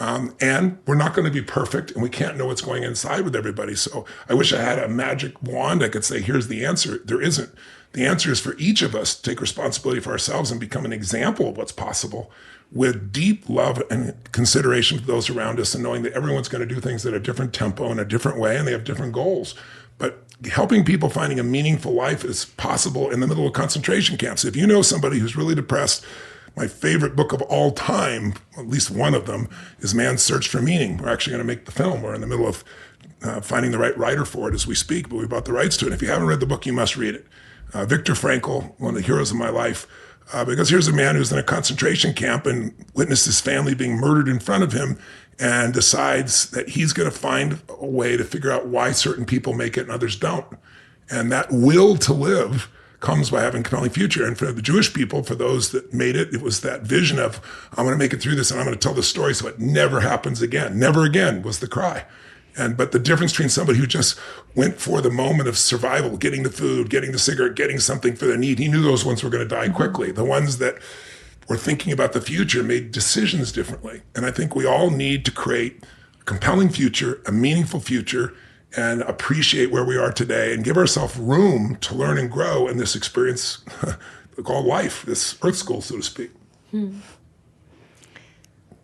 And we're not going to be perfect, and we can't know what's going inside with everybody. So I wish I had a magic wand I could say, here's the answer. There isn't. The answer is for each of us to take responsibility for ourselves and become an example of what's possible with deep love and consideration for those around us, and knowing that everyone's going to do things at a different tempo in a different way, and they have different goals. But helping people finding a meaningful life is possible in the middle of concentration camps. If you know somebody who's really depressed, my favorite book of all time, at least one of them, is Man's Search for Meaning. We're actually going to make the film. We're in the middle of finding the right writer for it as we speak, but we bought the rights to it. If you haven't read the book, you must read it. Viktor Frankl, one of the heroes of my life, because here's a man who's in a concentration camp and witnessed his family being murdered in front of him, and decides that he's going to find a way to figure out why certain people make it and others don't. And that will to live comes by having a compelling future. And for the Jewish people, for those that made it, it was that vision of, I'm going to make it through this and I'm going to tell the story so it never happens again. Never again was the cry. But the difference between somebody who just went for the moment of survival, getting the food, getting the cigarette, getting something for their need, he knew those ones were going to die quickly. The ones that were thinking about the future made decisions differently. And I think we all need to create a compelling future, a meaningful future, and appreciate where we are today and give ourselves room to learn and grow in this experience called life, this earth school, so to speak.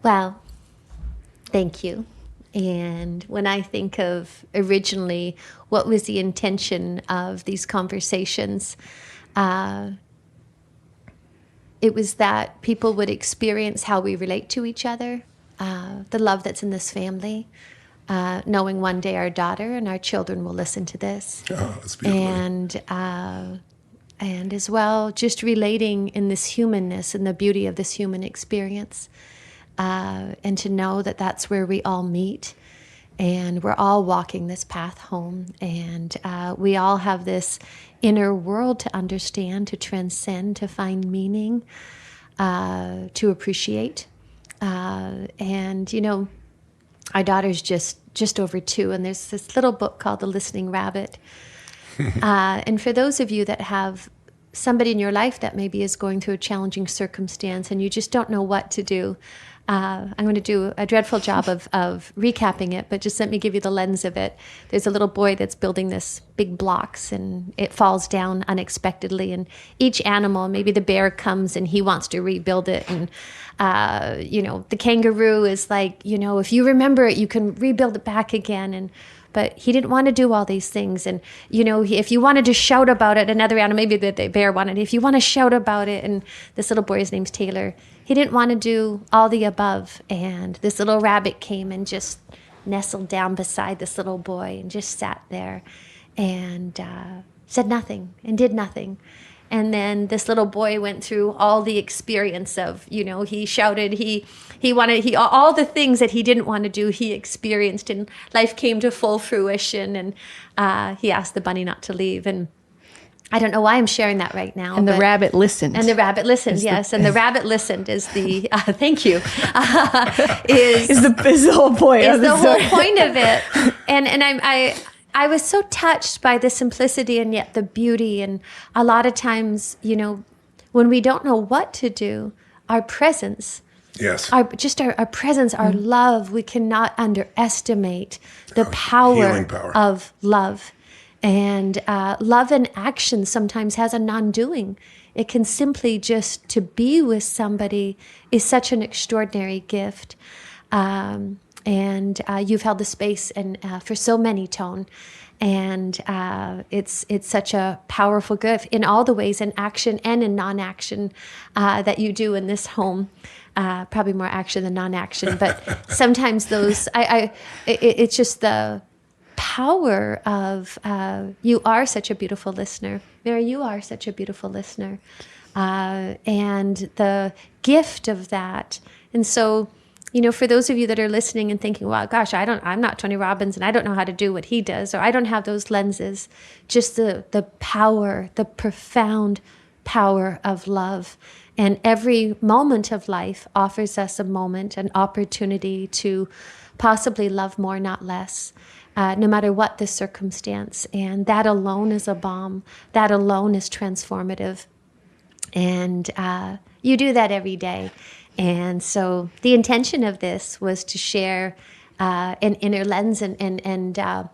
Well, thank you. And when I think of originally what was the intention of these conversations, it was that people would experience how we relate to each other, the love that's in this family, knowing one day our daughter and our children will listen to this. Oh, that's beautiful. And as well, just relating in this humanness and the beauty of this human experience, and to know that that's where we all meet. And we're all walking this path home. And we all have this inner world to understand, to transcend, to find meaning, to appreciate. And, you know, our daughter's just over 2, and there's this little book called The Listening Rabbit. And for those of you that have somebody in your life that maybe is going through a challenging circumstance and you just don't know what to do, I'm going to do a dreadful job of recapping it, but just let me give you the lens of it. There's a little boy that's building this big blocks, and it falls down unexpectedly. And each animal, maybe the bear comes and he wants to rebuild it. And, you know, the kangaroo is like, you know, if you remember it, you can rebuild it back again. But he didn't want to do all these things. And, you know, if you wanted to shout about it, another animal, maybe the bear wanted, if you want to shout about it, and this little boy, his name's Taylor, he didn't want to do all the above. And this little rabbit came and just nestled down beside this little boy and just sat there and said nothing and did nothing. And then this little boy went through all the experience of, he shouted, he all the things that he didn't want to do, he experienced, and life came to full fruition. And he asked the bunny not to leave. And I don't know why I'm sharing that right now. And the rabbit listened. And the rabbit listened, yes. And the rabbit listened is the, thank you, is the whole point of the story. Whole point of it. And I was so touched by the simplicity and yet the beauty. And a lot of times, when we don't know what to do, our presence, yes, our presence, our love, we cannot underestimate the power of love. And love in action sometimes has a non-doing. It can simply just to be with somebody is such an extraordinary gift. And you've held the space and for so many, Tone. And it's such a powerful gift in all the ways, in action and in non-action that you do in this home. Probably more action than non-action, but sometimes those, it's just the power of you are such a beautiful listener. Mary, you are such a beautiful listener. And the gift of that. And so, for those of you that are listening and thinking, well, gosh, I'm not Tony Robbins and I don't know how to do what he does, or I don't have those lenses, just the power, the profound power of love. And every moment of life offers us a moment, an opportunity to possibly love more, not less. No matter what the circumstance. And that alone is a balm. That alone is transformative. And you do that every day. And so the intention of this was to share an inner lens and a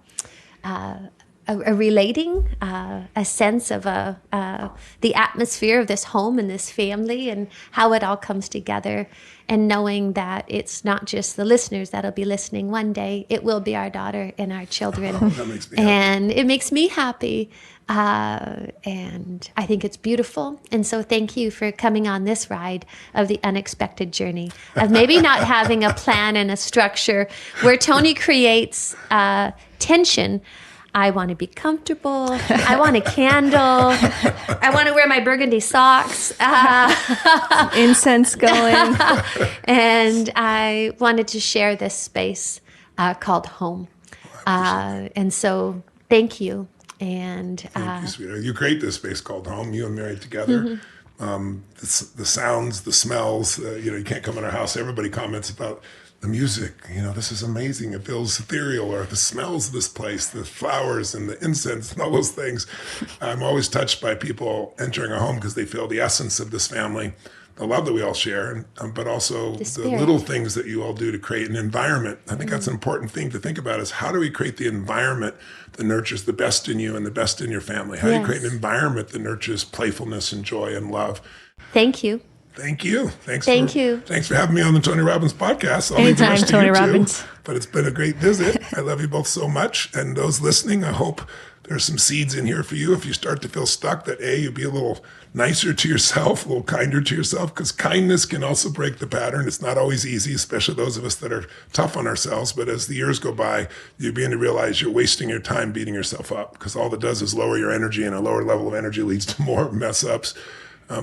relating, a sense of the atmosphere of this home and this family and how it all comes together. And knowing that it's not just the listeners that'll be listening one day, it will be our daughter and our children. That makes me happy. And it makes me happy. And I think it's beautiful. And so thank you for coming on this ride of the unexpected journey of maybe not having a plan and a structure where Tony creates tension. I want to be comfortable. I want a candle. I want to wear my burgundy socks. Incense going. And I wanted to share this space called home. And so thank you. And thank you, sweetheart. You create this space called home, you and Mary together. The sounds, the smells, you can't come in our house. Everybody comments about the music, this is amazing. It feels ethereal, or the smells of this place, the flowers and the incense and all those things. I'm always touched by people entering our home because they feel the essence of this family, the love that we all share, but also the little things that you all do to create an environment. I think that's an important thing to think about is how do we create the environment that nurtures the best in you and the best in your family? How do you create an environment that nurtures playfulness and joy and love? Thank you. Thank you. Thanks for having me on the Tony Robbins podcast. Anytime, Tony Robbins. But it's been a great visit. I love you both so much. And those listening, I hope there's some seeds in here for you. If you start to feel stuck, that you'll be a little nicer to yourself, a little kinder to yourself, because kindness can also break the pattern. It's not always easy, especially those of us that are tough on ourselves. But as the years go by, you begin to realize you're wasting your time beating yourself up, because all it does is lower your energy, and a lower level of energy leads to more mess ups.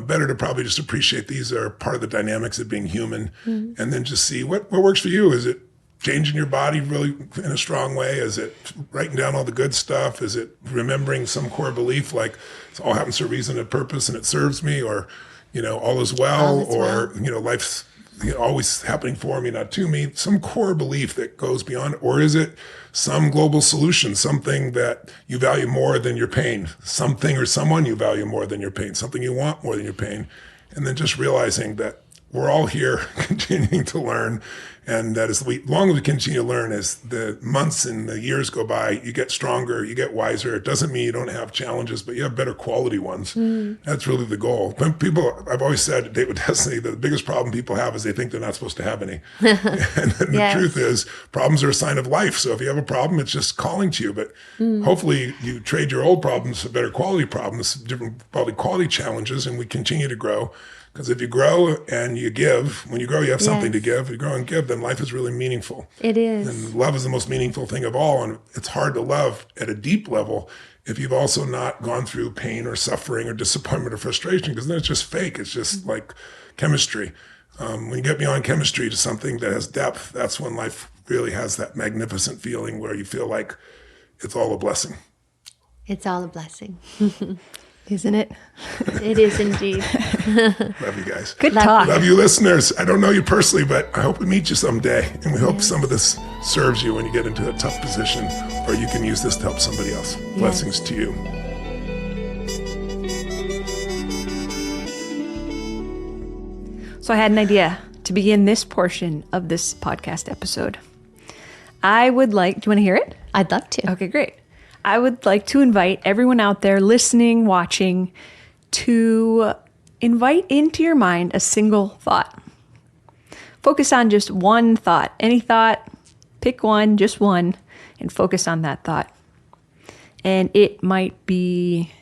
Better to probably just appreciate these are part of the dynamics of being human, and then just see what works for you. Is it changing your body really in a strong way? Is it writing down all the good stuff? Is it remembering some core belief like it all happens for a reason and purpose and it serves me, or all is well, life's always happening for me, not to me, some core belief that goes beyond? Or is it some global solution, something that you value more than your pain, something or someone you value more than your pain, something you want more than your pain? And then just realizing that we're all here continuing to learn, and that as long as we continue to learn, as the months and the years go by, you get stronger, you get wiser. It doesn't mean you don't have challenges, but you have better quality ones. That's really the goal. When I've always said, Date with Destiny, the biggest problem people have is they think they're not supposed to have any. And the truth is, problems are a sign of life. So if you have a problem, it's just calling to you. But hopefully you trade your old problems for better quality problems, different quality challenges, and we continue to grow. Because if you grow and you give, when you grow, you have something to give. You grow and give, then life is really meaningful. It is. And love is the most meaningful thing of all. And it's hard to love at a deep level if you've also not gone through pain or suffering or disappointment or frustration, because then it's just fake. It's just like chemistry. When you get beyond chemistry to something that has depth, that's when life really has that magnificent feeling where you feel like it's all a blessing. It's all a blessing. Isn't it? It is indeed. Love you guys. Good Love talk. Love you, listeners. I don't know you personally, but I hope we meet you someday. And we hope some of this serves you when you get into a tough position, or you can use this to help somebody else. Blessings to you. So I had an idea to begin this portion of this podcast episode. I would like, do you want to hear it? I'd love to. Okay, great. I would like to invite everyone out there listening, watching, to invite into your mind a single thought. Focus on just one thought. Any thought, pick one, just one, and focus on that thought. And it might be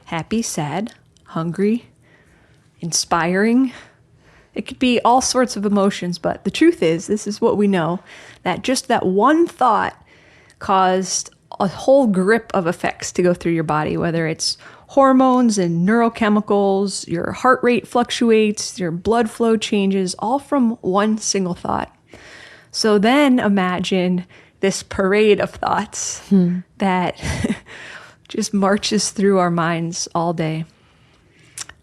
happy, sad, hungry, inspiring. It could be all sorts of emotions, but the truth is, this is what we know, that just that one thought caused a whole grip of effects to go through your body, whether it's hormones and neurochemicals, your heart rate fluctuates, your blood flow changes, all from one single thought. So then imagine this parade of thoughts that just marches through our minds all day.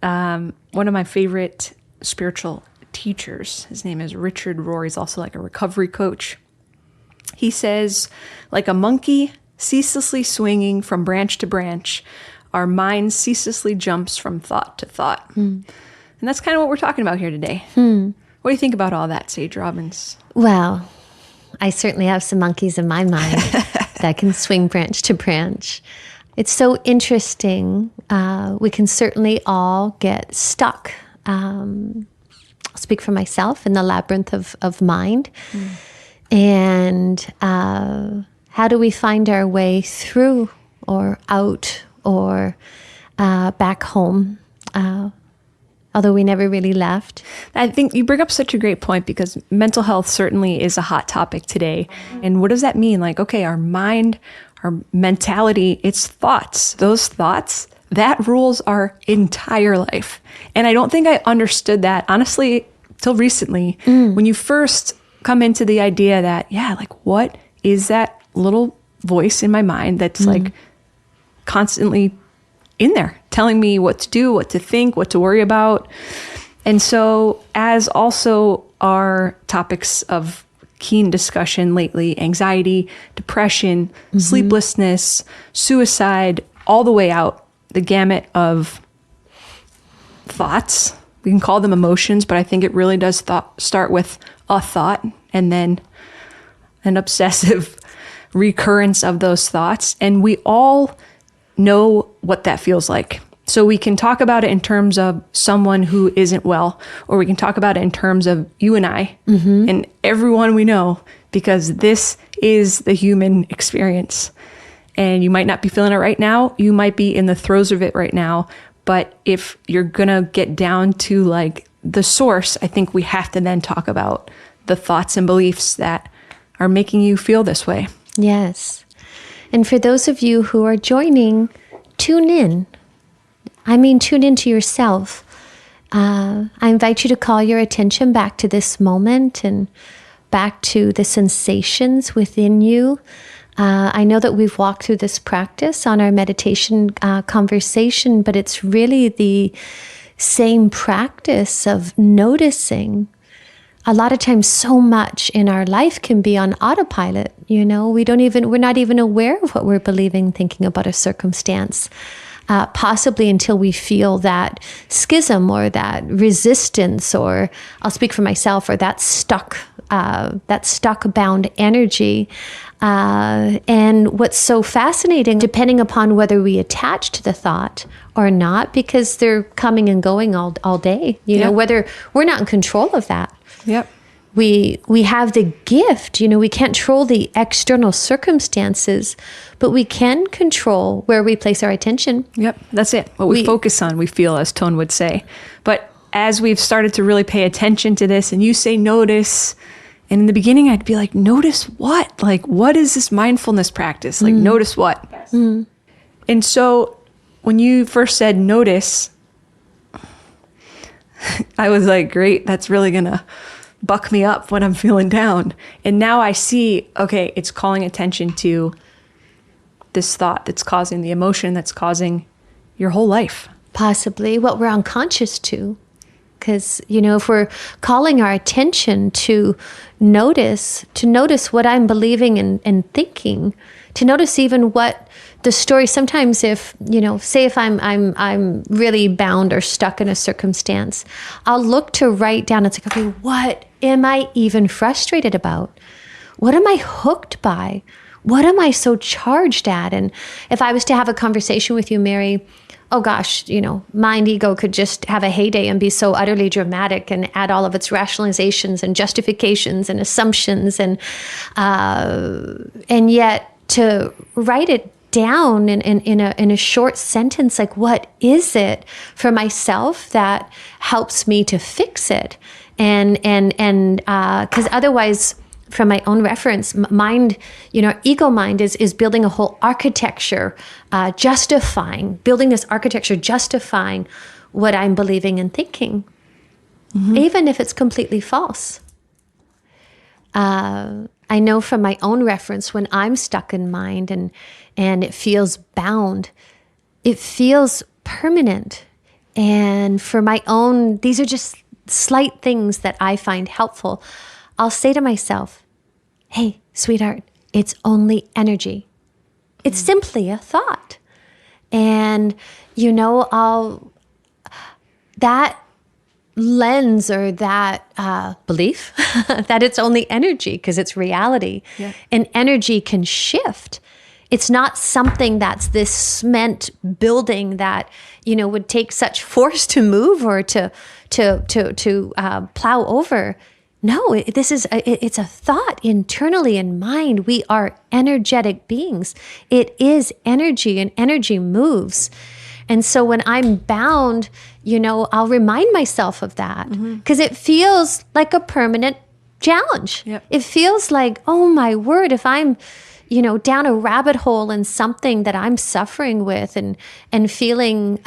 One of my favorite spiritual teachers, his name is Richard Rohr. He's also like a recovery coach. He says, like a monkey ceaselessly swinging from branch to branch, our mind ceaselessly jumps from thought to thought. And that's kind of what we're talking about here today. What do you think about all that, Sage Robbins? Well, I certainly have some monkeys in my mind that can swing branch to branch. It's so interesting. We can certainly all get stuck. I'll speak for myself in the labyrinth of mind. And how do we find our way through or out or back home, although we never really left? I think you bring up such a great point, because mental health certainly is a hot topic today. And what does that mean? Like, okay, our mind, our mentality, it's thoughts. Those thoughts, that rules our entire life. And I don't think I understood that, honestly, till recently, when you first come into the idea that, yeah, like, what is that little voice in my mind that's like constantly in there telling me what to do, what to think, what to worry about. And so, as also our topics of keen discussion lately, anxiety, depression, sleeplessness, suicide, all the way out the gamut of thoughts. We can call them emotions, but I think it really does start with a thought and then an obsessive recurrence of those thoughts. And we all know what that feels like. So we can talk about it in terms of someone who isn't well, or we can talk about it in terms of you and I and everyone we know, because this is the human experience. And you might not be feeling it right now. You might be in the throes of it right now. But if you're going to get down to like the source, I think we have to then talk about the thoughts and beliefs that are making you feel this way. Yes. And for those of you who are joining, tune in. I mean, tune into yourself. I invite you to call your attention back to this moment and back to the sensations within you. I know that we've walked through this practice on our meditation conversation, but it's really the same practice of noticing. A lot of times, so much in our life can be on autopilot. You know, we're not even aware of what we're believing, thinking about a circumstance. Possibly until we feel that schism or that resistance, or I'll speak for myself, or that stuck bound energy. And what's so fascinating, depending upon whether we attach to the thought or not, because they're coming and going all day, you know, whether we're not in control of that. Yep. We have the gift, you know, we can't control the external circumstances, but we can control where we place our attention. Yep, that's it. What we focus on, we feel, as Tone would say. But as we've started to really pay attention to this, and you say notice, And in the beginning, I'd be like, notice what? Like, what is this mindfulness practice? Like, notice what? And so when you first said notice, I was like, great, that's really going to buck me up when I'm feeling down. And now I see, okay, it's calling attention to this thought that's causing the emotion that's causing your whole life. Possibly what we're unconscious to. Because, if we're calling our attention to notice what I'm believing and thinking, to notice even what the story, sometimes if, say if I'm really bound or stuck in a circumstance, I'll look to write down, it's like, okay, what am I even frustrated about? What am I hooked by? What am I so charged at? And if I was to have a conversation with you, Mary, oh gosh, mind ego could just have a heyday and be so utterly dramatic and add all of its rationalizations and justifications and assumptions. And yet to write it down in a short sentence, like what is it for myself that helps me to fix it? And because otherwise, from my own reference, mind, ego mind is building a whole architecture, building this architecture, justifying what I'm believing and thinking, even if it's completely false. I know from my own reference, when I'm stuck in mind and it feels bound, it feels permanent. And for my own, these are just slight things that I find helpful. I'll say to myself, hey, sweetheart, it's only energy. It's simply a thought. And, that lens or that belief that it's only energy because it's reality. Yeah. And energy can shift. It's not something that's this cement building that, would take such force to move or to plow over. No, it's a thought internally in mind. We are energetic beings. It is energy, and energy moves. And so when I'm bound, I'll remind myself of that because it feels like a permanent challenge. Yep. It feels like, oh my word, if I'm, down a rabbit hole in something that I'm suffering with and feeling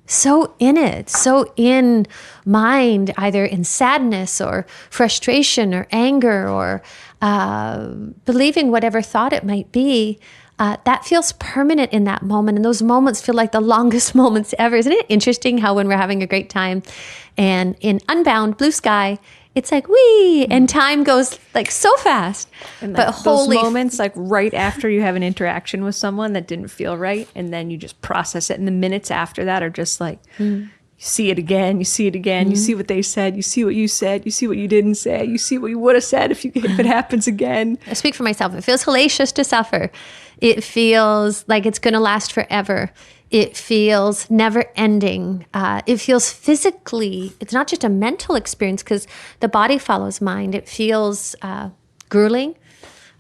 so in it, so in mind, either in sadness or frustration or anger or believing whatever thought it might be, that feels permanent in that moment. And those moments feel like the longest moments ever. Isn't it interesting how when we're having a great time and in unbound blue sky, it's like, wee, and time goes like so fast. And but those moments, like right after you have an interaction with someone that didn't feel right, and then you just process it. And the minutes after that are just like, you see it again, you see it again, you see what they said, you see what you said, you see what you didn't say, you see what you would have said if it happens again. I speak for myself. It feels hellacious to suffer. It feels like it's going to last forever. It feels never ending. It feels physically, it's not just a mental experience because the body follows mind. It feels grueling.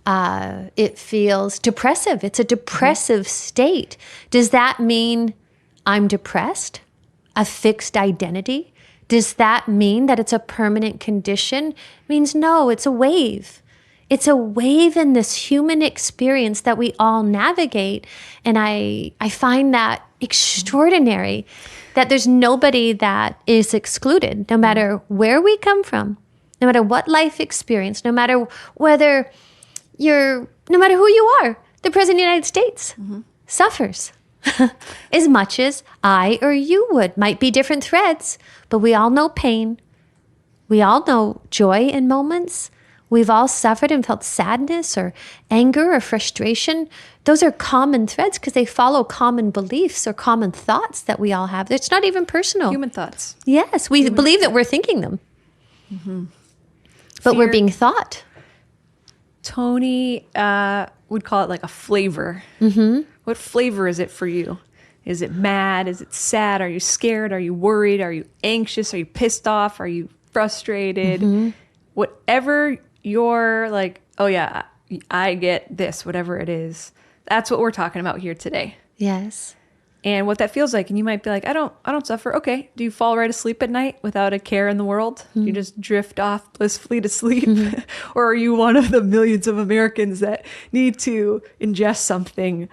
It feels depressive. It's a depressive state. Does that mean I'm depressed? A fixed identity? Does that mean that it's a permanent condition? It means no, it's a wave. It's a wave in this human experience that we all navigate. And I find that extraordinary, that there's nobody that is excluded, no matter where we come from, no matter what life experience, no matter who you are. The President of the United States suffers as much as I or you would. Might be different threads, but we all know pain. We all know joy in moments. We've all suffered and felt sadness or anger or frustration. Those are common threads because they follow common beliefs or common thoughts that we all have. It's not even personal. Human thoughts. Yes, we believe that we're thinking them. But we're being thought. Tony would call it like a flavor. What flavor is it for you? Is it mad? Is it sad? Are you scared? Are you worried? Are you anxious? Are you pissed off? Are you frustrated? Whatever you're like, oh yeah, I get this, whatever it is. That's what we're talking about here today. Yes. and what that feels like. And you might be like, I don't suffer. Okay. Do you fall right asleep at night without a care in the world? You just drift off blissfully to sleep? Or are you one of the millions of Americans that need to ingest something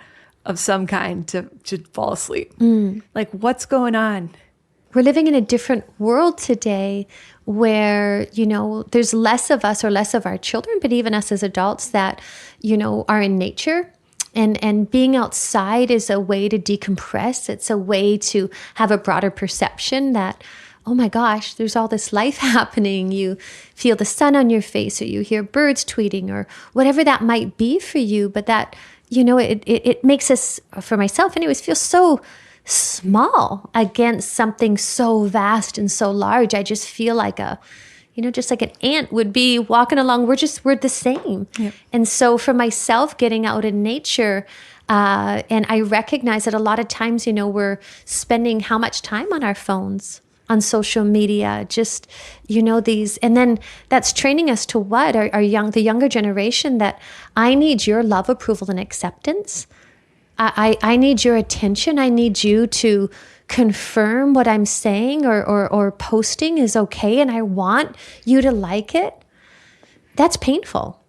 of some kind to fall asleep? Like, what's going on? We're living in a different world today where, there's less of us or less of our children, but even us as adults that, are in nature. And being outside is a way to decompress. It's a way to have a broader perception that, oh my gosh, there's all this life happening. You feel the sun on your face, or you hear birds tweeting, or whatever that might be for you. But that, it makes us, for myself anyways, feel so small against something so vast and so large. I just feel like just like an ant would be walking along. We're the same. Yep. And so for myself, getting out in nature, and I recognize that a lot of times, we're spending how much time on our phones, on social media, just, these, and then that's training us to what? The younger generation, that I need your love, approval, and acceptance. I need your attention. I need you to confirm what I'm saying or posting is okay, and I want you to like it. That's painful.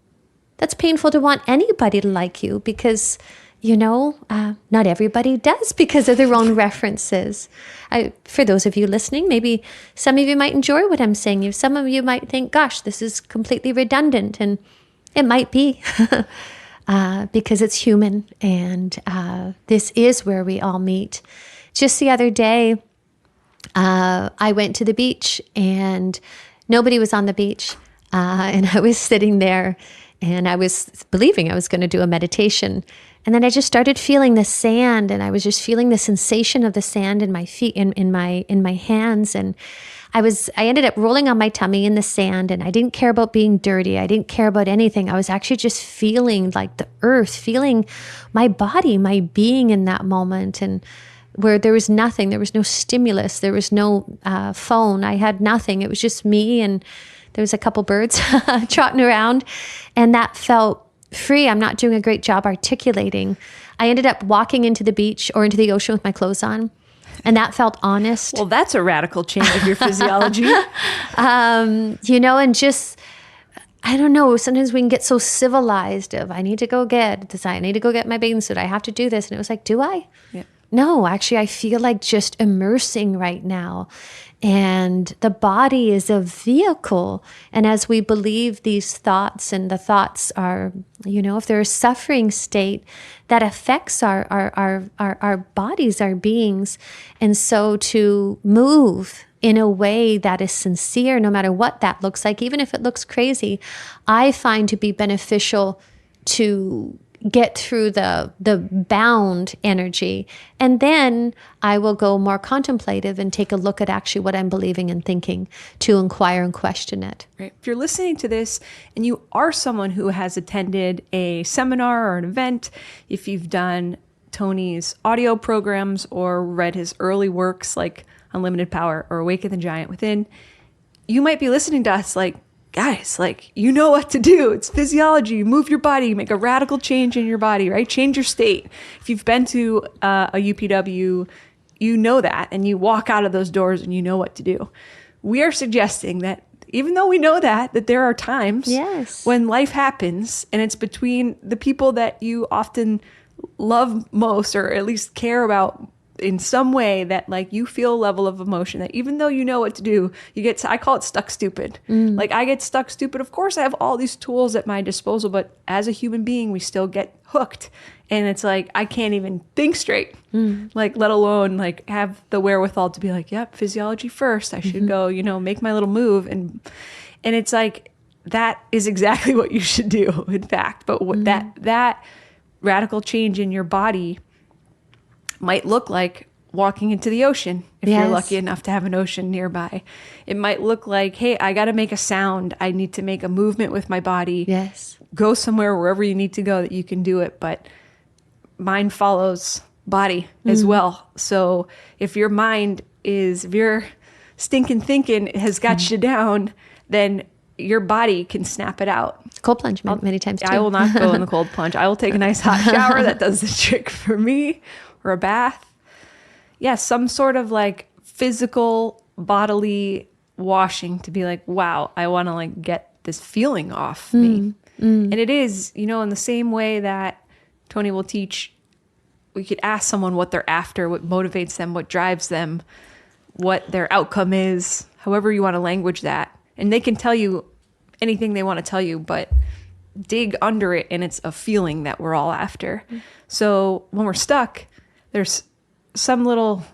That's painful to want anybody to like you, because, not everybody does, because of their own references. For those of you listening, maybe some of you might enjoy what I'm saying. Some of you might think, gosh, this is completely redundant, and it might be. Because it's human, and this is where we all meet. Just the other day, I went to the beach, and nobody was on the beach, and I was sitting there, and I was believing I was going to do a meditation, and then I just started feeling the sand, and I was just feeling the sensation of the sand in my feet, in my hands, and I ended up rolling on my tummy in the sand, and I didn't care about being dirty. I didn't care about anything. I was actually just feeling like the earth, feeling my body, my being in that moment, and where there was nothing. There was no stimulus. There was no phone. I had nothing. It was just me, and there was a couple birds trotting around, and that felt free. I'm not doing a great job articulating. I ended up walking into the beach or into the ocean with my clothes on. And that felt honest. Well, that's a radical change of your physiology. And just, I don't know, sometimes we can get so civilized of, I need to go get this, I need to go get my bathing suit, I have to do this. And it was like, do I? Yeah. No, actually, I feel like just immersing right now. And the body is a vehicle. And as we believe these thoughts, and the thoughts are, if they're a suffering state, that affects our bodies, our beings. And so to move in a way that is sincere, no matter what that looks like, even if it looks crazy, I find to be beneficial to get through the bound energy. And then I will go more contemplative and take a look at actually what I'm believing and thinking, to inquire and question it. Right. If you're listening to this and you are someone who has attended a seminar or an event, if you've done Tony's audio programs or read his early works like Unlimited Power or Awaken the Giant Within, you might be listening to us like, guys, like, you know what to do. It's physiology. Move your body. Make a radical change in your body, right? Change your state. If you've been to a UPW, you know that, and you walk out of those doors and you know what to do. We are suggesting that even though we know that there are times when life happens, and it's between the people that you often love most, or at least care about in some way, that like you feel a level of emotion that even though you know what to do, you get, I call it stuck stupid. Like I get stuck stupid. Of course I have all these tools at my disposal, but as a human being, we still get hooked. And it's like, I can't even think straight, like, let alone like have the wherewithal to be like, yep, physiology first. I should go, make my little move. And it's like, that is exactly what you should do, in fact. But what that radical change in your body might look like walking into the ocean, if you're lucky enough to have an ocean nearby. It might look like, hey, I got to make a sound. I need to make a movement with my body. Yes. Go somewhere, wherever you need to go, that you can do it. But mind follows body as well. So if your if your stinking thinking has got you down, then your body can snap it out. Cold plunge many times too. I will not go in the cold plunge. I will take a nice hot shower. That does the trick for me. Or a bath. some sort of like physical bodily washing to be like, wow, I want to like get this feeling off me. And it is, in the same way that Tony will teach, we could ask someone what they're after, what motivates them, what drives them, what their outcome is, however you want to language that. And they can tell you anything they want to tell you, but dig under it and it's a feeling that we're all after. So when we're stuck, there's some little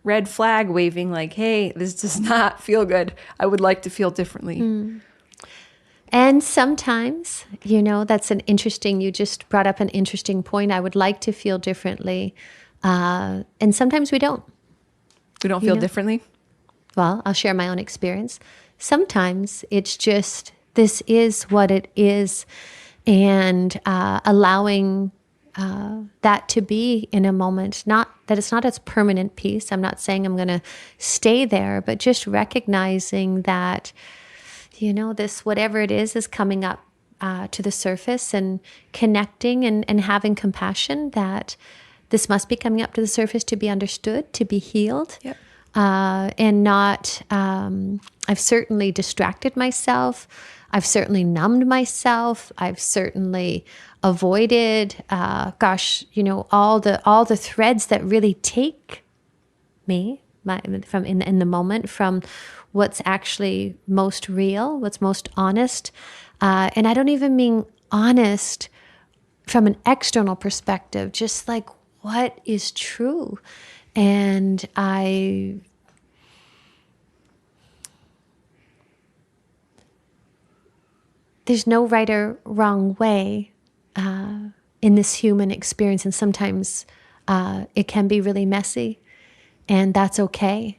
red flag waving like, hey, this does not feel good. I would like to feel differently. And sometimes, that's you just brought up an interesting point. I would like to feel differently. And sometimes we don't. We don't feel differently? Well, I'll share my own experience. Sometimes it's just, this is what it is. And allowing that to be in a moment, not that it's not as permanent piece. I'm not saying I'm going to stay there, but just recognizing that, this, whatever it is coming up to the surface, and connecting and having compassion that this must be coming up to the surface to be understood, to be healed. Yep. And not, I've certainly distracted myself. I've certainly numbed myself. I've certainly avoided, all the threads that really take me from in the moment from what's actually most real, what's most honest. And I don't even mean honest from an external perspective, just like what is true. And there's no right or wrong way in this human experience. And sometimes it can be really messy, and that's okay.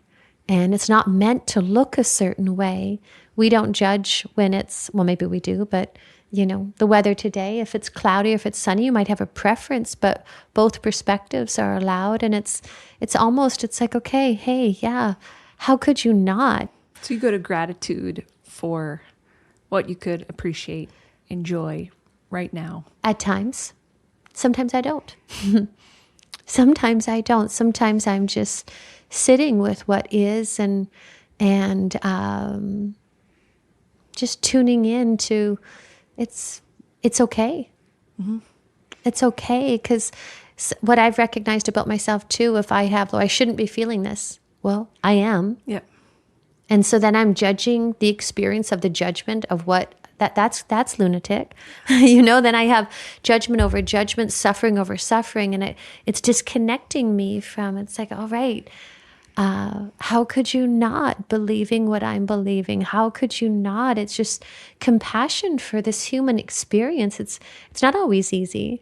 And it's not meant to look a certain way. We don't judge when maybe we do, but the weather today, if it's cloudy or if it's sunny, you might have a preference, but both perspectives are allowed. And it's like, okay, hey, yeah, how could you not? So you go to gratitude for what you could appreciate, enjoy right now. At times. Sometimes I don't. Sometimes I don't. Sometimes I'm just sitting with what is and just tuning in to it's okay. Mm-hmm. It's okay, because what I've recognized about myself too, if I shouldn't be feeling this. Well, I am. Yep. And so then I'm judging the experience of the judgment of what that's lunatic. Then I have judgment over judgment, suffering over suffering, and it's disconnecting me from, it's like, all right, how could you not believing what I'm believing? How could you not? It's just compassion for this human experience. It's not always easy.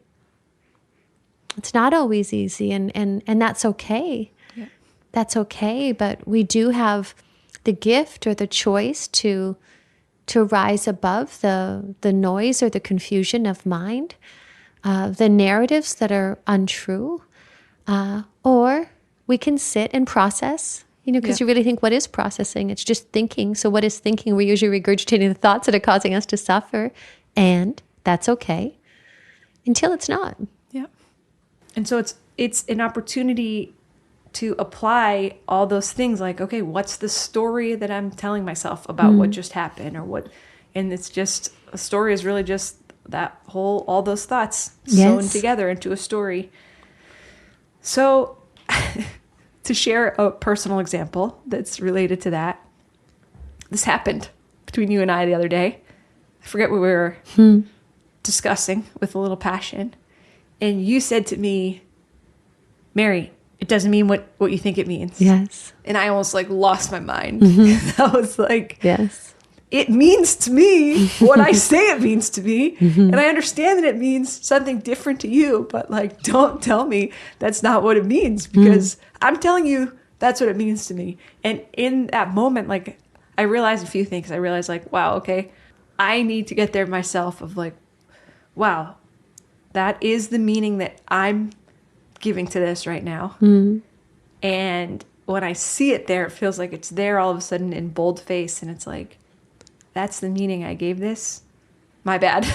It's not always easy, and that's okay. Yeah. That's okay, but we do have the gift or the choice to rise above the noise or the confusion of mind, the narratives that are untrue, or we can sit and process, because you really think, what is processing? It's just thinking. So what is thinking? We're usually regurgitating the thoughts that are causing us to suffer, and that's okay until it's not. Yeah. And so it's an opportunity to apply all those things, like, okay, what's the story that I'm telling myself about what just happened, or what, and it's just, a story is really just all those thoughts sewn together into a story. So to share a personal example that's related to that, this happened between you and I the other day. I forget what we were discussing with a little passion. And you said to me, Mary, it doesn't mean what you think it means. Yes. And I almost lost my mind. I was like, yes, it means to me what I say it means to me. And I understand that it means something different to you, but don't tell me that's not what it means, because I'm telling you that's what it means to me. And in that moment, I realized a few things. I realized wow, okay, I need to get there myself of wow, that is the meaning that I'm giving to this right now. And when I see it there, it feels like it's there all of a sudden in bold face, and it's that's the meaning I gave this. My bad.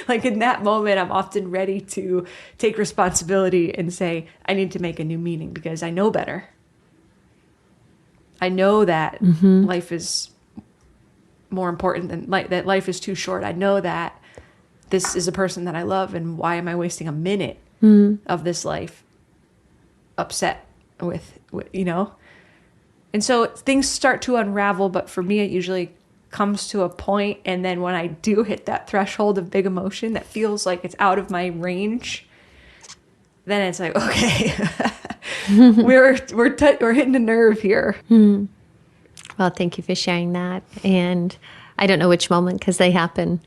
Like in that moment, I'm often ready to take responsibility and say, I need to make a new meaning because I know better. I know that life is more important than that life is too short. I know that this is a person that I love, and why am I wasting a minute of this life upset with, And so things start to unravel, but for me, it usually comes to a point, and then when I do hit that threshold of big emotion that feels like it's out of my range, then it's like, okay, we're hitting a nerve here. Well, thank you for sharing that. And I don't know which moment because they happen.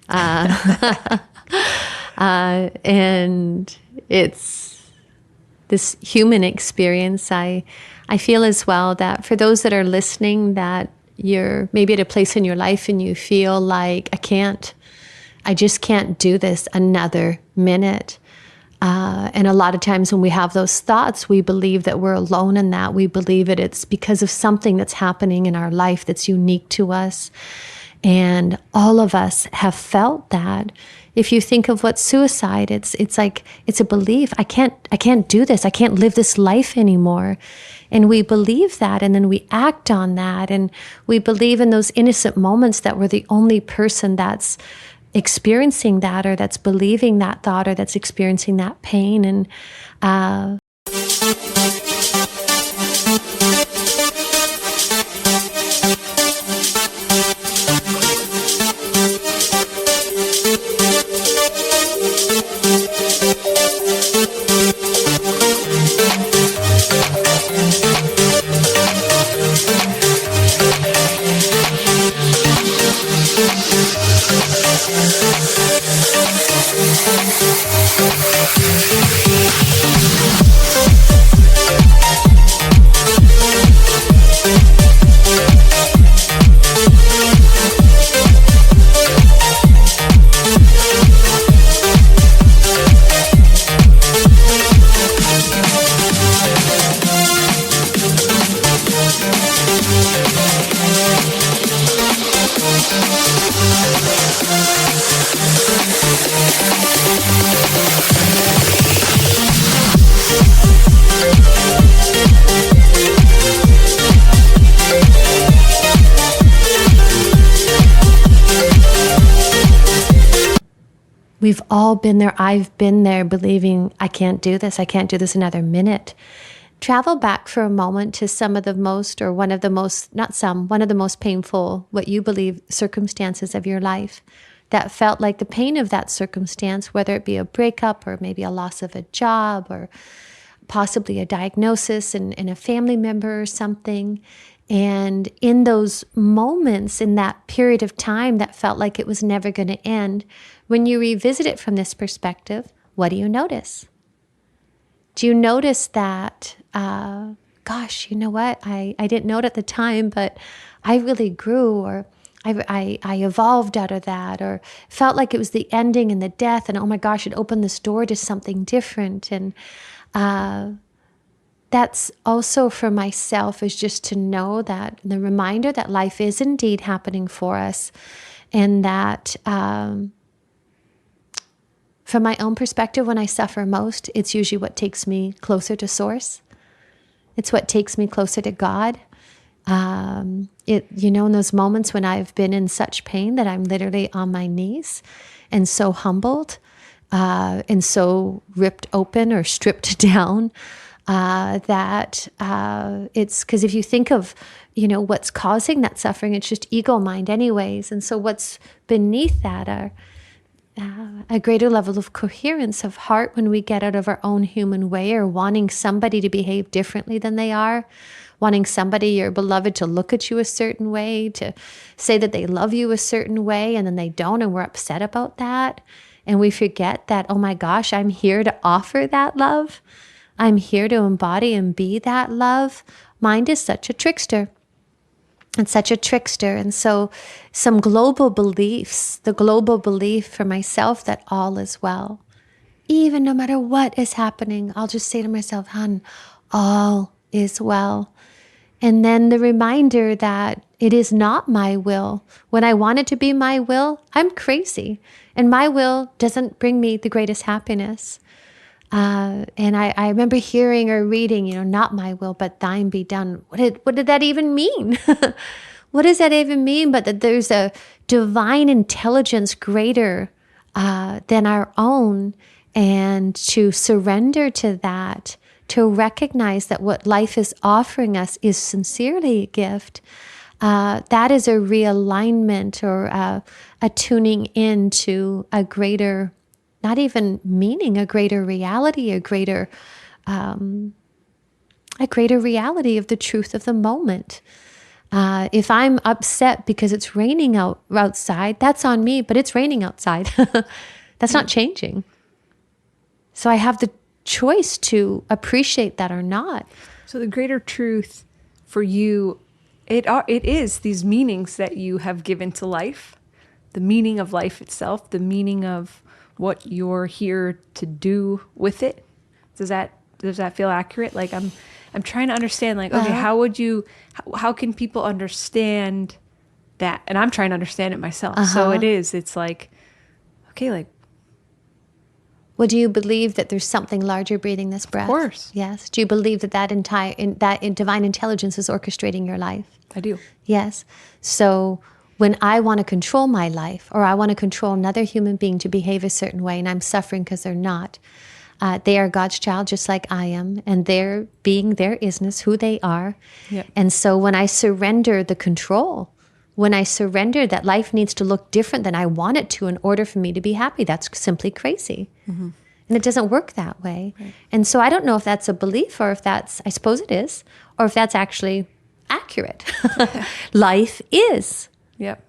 And it's this human experience. I feel as well that for those that are listening, that you're maybe at a place in your life and you feel like, I just can't do this another minute. And a lot of times when we have those thoughts, we believe that we're alone in that. We believe that it's because of something that's happening in our life that's unique to us. And all of us have felt that. If you think of what suicide, it's like, it's a belief. I can't do this. I can't live this life anymore. And we believe that, and then we act on that. And we believe in those innocent moments that we're the only person that's experiencing that, or that's believing that thought, or that's experiencing that pain. And we've all been there. I've been there believing I can't do this. I can't do this another minute. Travel back for a moment to some of the most, or one of the most, not some, one of the most painful, what you believe, circumstances of your life that felt like the pain of that circumstance, whether it be a breakup or maybe a loss of a job or possibly a diagnosis in a family member or something. And in those moments, in that period of time that felt like it was never going to end, when you revisit it from this perspective, what do you notice? Do you notice that, gosh, you know what? I didn't know it at the time, but I really grew, or I evolved out of that, or felt like it was the ending and the death, and oh my gosh, it opened this door to something different. And that's also for myself, is just to know that the reminder that life is indeed happening for us, and that from my own perspective, when I suffer most, it's usually what takes me closer to Source. It's what takes me closer to God. In those moments when I've been in such pain that I'm literally on my knees and so humbled and so ripped open or stripped down, that it's because if you think of, what's causing that suffering, it's just ego mind anyways. And so what's beneath that are a greater level of coherence of heart when we get out of our own human way, or wanting somebody to behave differently than they are, wanting somebody, your beloved, to look at you a certain way, to say that they love you a certain way, and then they don't, and we're upset about that. And we forget that, oh my gosh, I'm here to offer that love. I'm here to embody and be that love. Mind is such a trickster. It's such a trickster. And so some global beliefs, the global belief for myself that all is well. Even no matter what is happening, I'll just say to myself, hon, all is well. And then the reminder that It is not my will. When I want it to be my will, I'm crazy. And my will doesn't bring me the greatest happiness. And I remember hearing or reading, not my will, but thine be done. What did that even mean? What does that even mean? But that there's a divine intelligence greater than our own, and to surrender to that, to recognize that what life is offering us is sincerely a gift. That is a realignment, or a tuning into a greater, not even meaning, a greater reality, a greater reality of the truth of the moment. If I'm upset because it's raining outside, that's on me, but it's raining outside. That's not changing. So I have the choice to appreciate that or not. So the greater truth for you, it is these meanings that you have given to life, the meaning of life itself, the meaning of what you're here to do with it. Does that feel accurate? Like I'm trying to understand, like, okay, how can people understand that? And I'm trying to understand it myself. So it's like, okay, like, well, do you believe that there's something larger breathing this breath? Of course. Yes. Do you believe that that divine intelligence is orchestrating your life? I do. Yes. So when I want to control my life, or I want to control another human being to behave a certain way, and I'm suffering because they're not, they are God's child just like I am, and their being, their isness, who they are. Yep. And so when I surrender the control, when I surrender that life needs to look different than I want it to in order for me to be happy, that's simply crazy. Mm-hmm. And it doesn't work that way. Right. And so I don't know if that's a belief, or if that's, I suppose it is, or if that's actually accurate. Life is. Yep.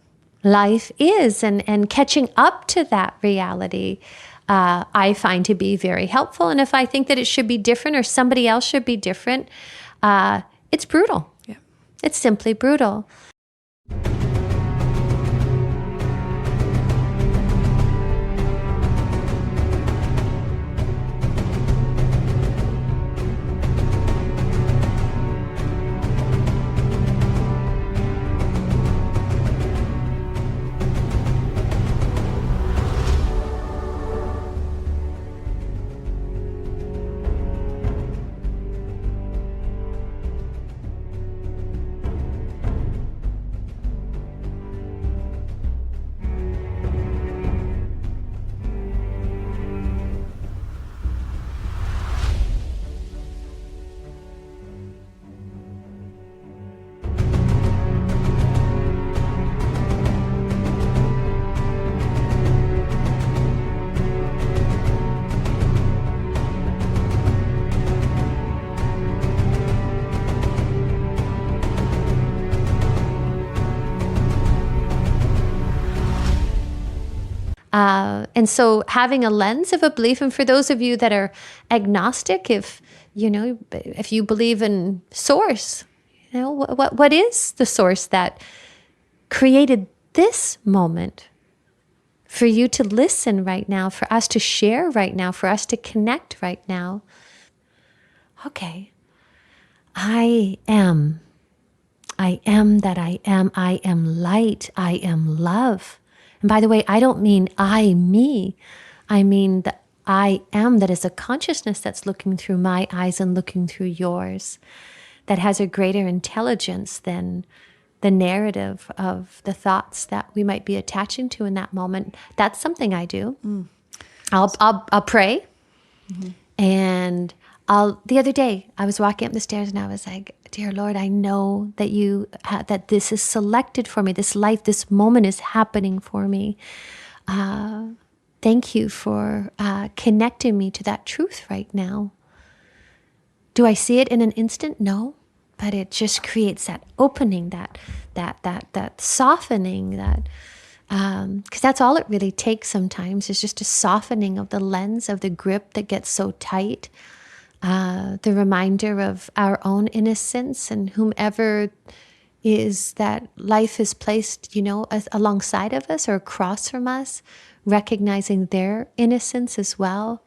Life is. And catching up to that reality, I find to be very helpful. And if I think that it should be different, or somebody else should be different, it's brutal. Yeah. It's simply brutal. And so having a lens of a belief, and for those of you that are agnostic, if you believe in source, what is the source that created this moment for you to listen right now, for us to share right now, for us to connect right now? Okay. I am that I am. I am light. I am love. And by the way, I don't mean I, me. I mean the I am that is a consciousness that's looking through my eyes and looking through yours, that has a greater intelligence than the narrative of the thoughts that we might be attaching to in that moment. That's something I do. I'll pray. Mm-hmm. And the other day I was walking up the stairs and I was like, dear Lord, I know that that this is selected for me. This life, this moment is happening for me. Thank you for connecting me to that truth right now. Do I see it in an instant? No, but it just creates that opening, that softening, because that's all it really takes sometimes, is just a softening of the lens, of the grip that gets so tight. The reminder of our own innocence, and whomever is that life has placed, alongside of us or across from us, recognizing their innocence as well.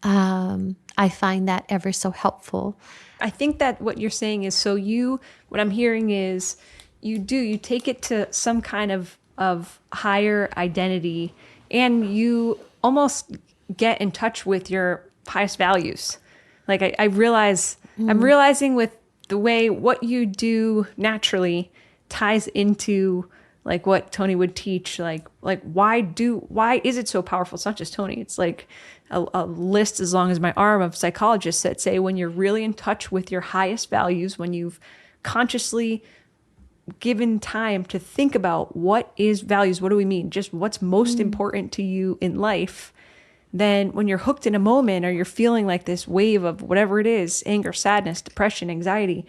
I find that ever so helpful. I think that what you're saying is, what I'm hearing is, you take it to some kind of higher identity, and you almost get in touch with your highest values. Like I realize, I'm realizing with the way what you do naturally ties into like what Tony would teach, like why is it so powerful? It's not just Tony. It's like a list as long as my arm of psychologists that say when you're really in touch with your highest values, when you've consciously given time to think about what is values, what do we mean? Just what's most important to you in life. Then when you're hooked in a moment or you're feeling like this wave of whatever it is, anger, sadness, depression, anxiety,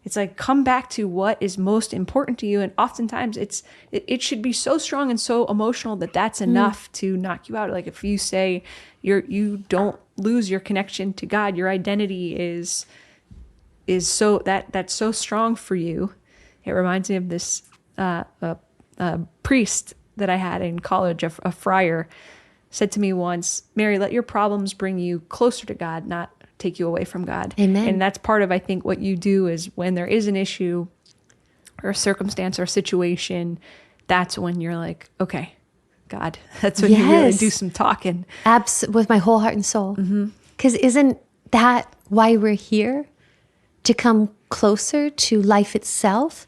it's like, come back to what is most important to you. And oftentimes it should be so strong and so emotional that that's enough to knock you out. Like if you say you don't lose your connection to God, your identity is so that's so strong for you. It reminds me of this priest that I had in college, a friar, said to me once, Mary, let your problems bring you closer to God, not take you away from God. Amen. And that's part of, I think, what you do is when there is an issue or a circumstance or a situation, that's when you're like, okay, God, that's when you really do some talking. With my whole heart and soul. Because isn't that why we're here? To come closer to life itself,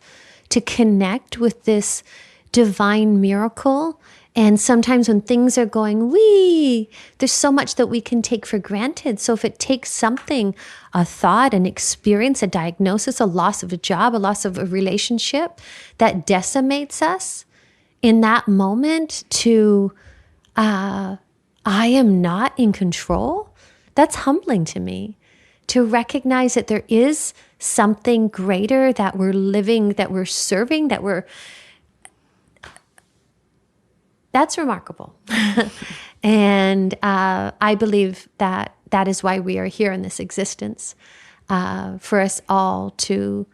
to connect with this divine miracle. And sometimes when things are going, there's so much that we can take for granted. So if it takes something, a thought, an experience, a diagnosis, a loss of a job, a loss of a relationship that decimates us in that moment to, I am not in control, that's humbling to me. To recognize that there is something greater that we're living, that we're serving, that's remarkable. And I believe that that is why we are here in this existence, for us all to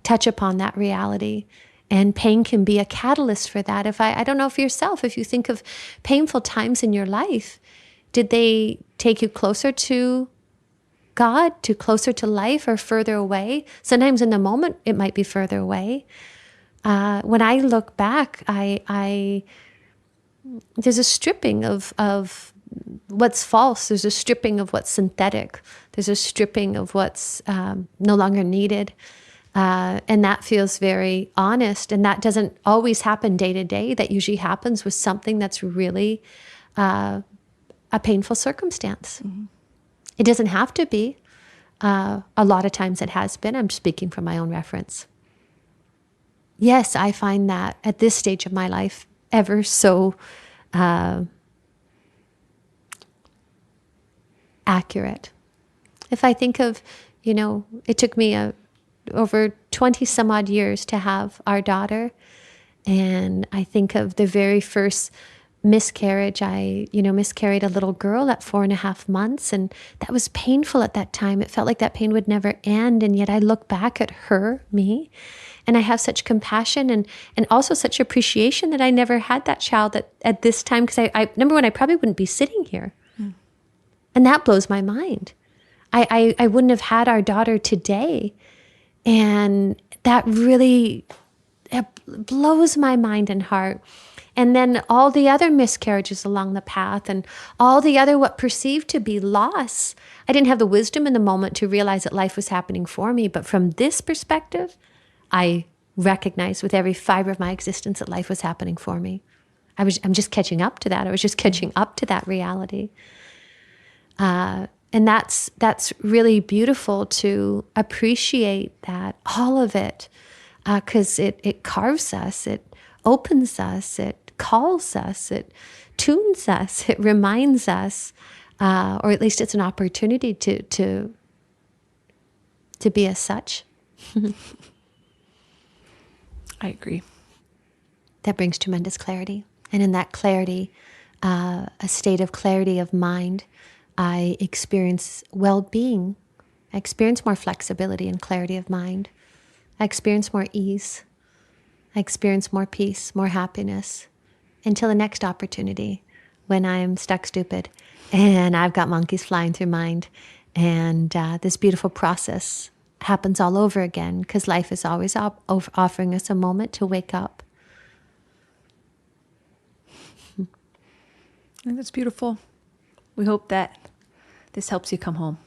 touch upon that reality. And pain can be a catalyst for that. I don't know for yourself, if you think of painful times in your life, did they take you closer to God, to closer to life, or further away? Sometimes in the moment, it might be further away. When I look back, there's a stripping of what's false. There's a stripping of what's synthetic. There's a stripping of what's no longer needed. And that feels very honest. And that doesn't always happen day to day. That usually happens with something that's really a painful circumstance. Mm-hmm. It doesn't have to be. A lot of times it has been. I'm speaking from my own reference. Yes, I find that at this stage of my life ever so accurate. If I think of, it took me over 20 some odd years to have our daughter. And I think of the very first miscarriage. I, miscarried a little girl at 4.5 months. And that was painful at that time. It felt like that pain would never end. And yet I look back at me, and I have such compassion and also such appreciation that I never had that child at this time. Because I number one, I probably wouldn't be sitting here. Mm. And that blows my mind. I wouldn't have had our daughter today. And that really blows my mind and heart. And then all the other miscarriages along the path and all the other what perceived to be loss. I didn't have the wisdom in the moment to realize that life was happening for me. But from this perspective, I recognized with every fiber of my existence that life was happening for me. I'm just catching up to that. I was just catching up to that reality. And that's really beautiful to appreciate that, all of it, because it carves us, it opens us, it calls us, it tunes us, it reminds us, or at least it's an opportunity to be as such. I agree. That brings tremendous clarity. And in that clarity, a state of clarity of mind, I experience well-being. I experience more flexibility and clarity of mind. I experience more ease. I experience more peace, more happiness, until the next opportunity when I'm stuck stupid and I've got monkeys flying through mind and this beautiful process happens all over again, because life is always offering us a moment to wake up. I think that's beautiful. We hope that this helps you come home.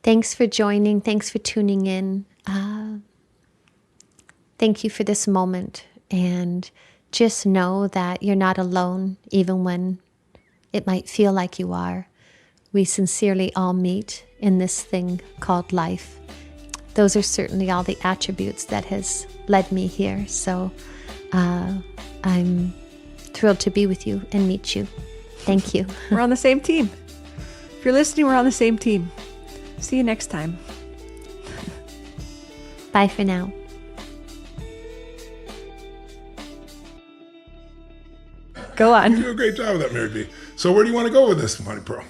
Thanks for joining. Thanks for tuning in. Thank you for this moment. And just know that you're not alone, even when it might feel like you are. We sincerely all meet in this thing called life. Those are certainly all the attributes that has led me here. So I'm thrilled to be with you and meet you. Thank you. We're on the same team. If you're listening, we're on the same team. See you next time. Bye for now. Go on. You do a great job with that, Mary B. So where do you want to go with this, Money Pro?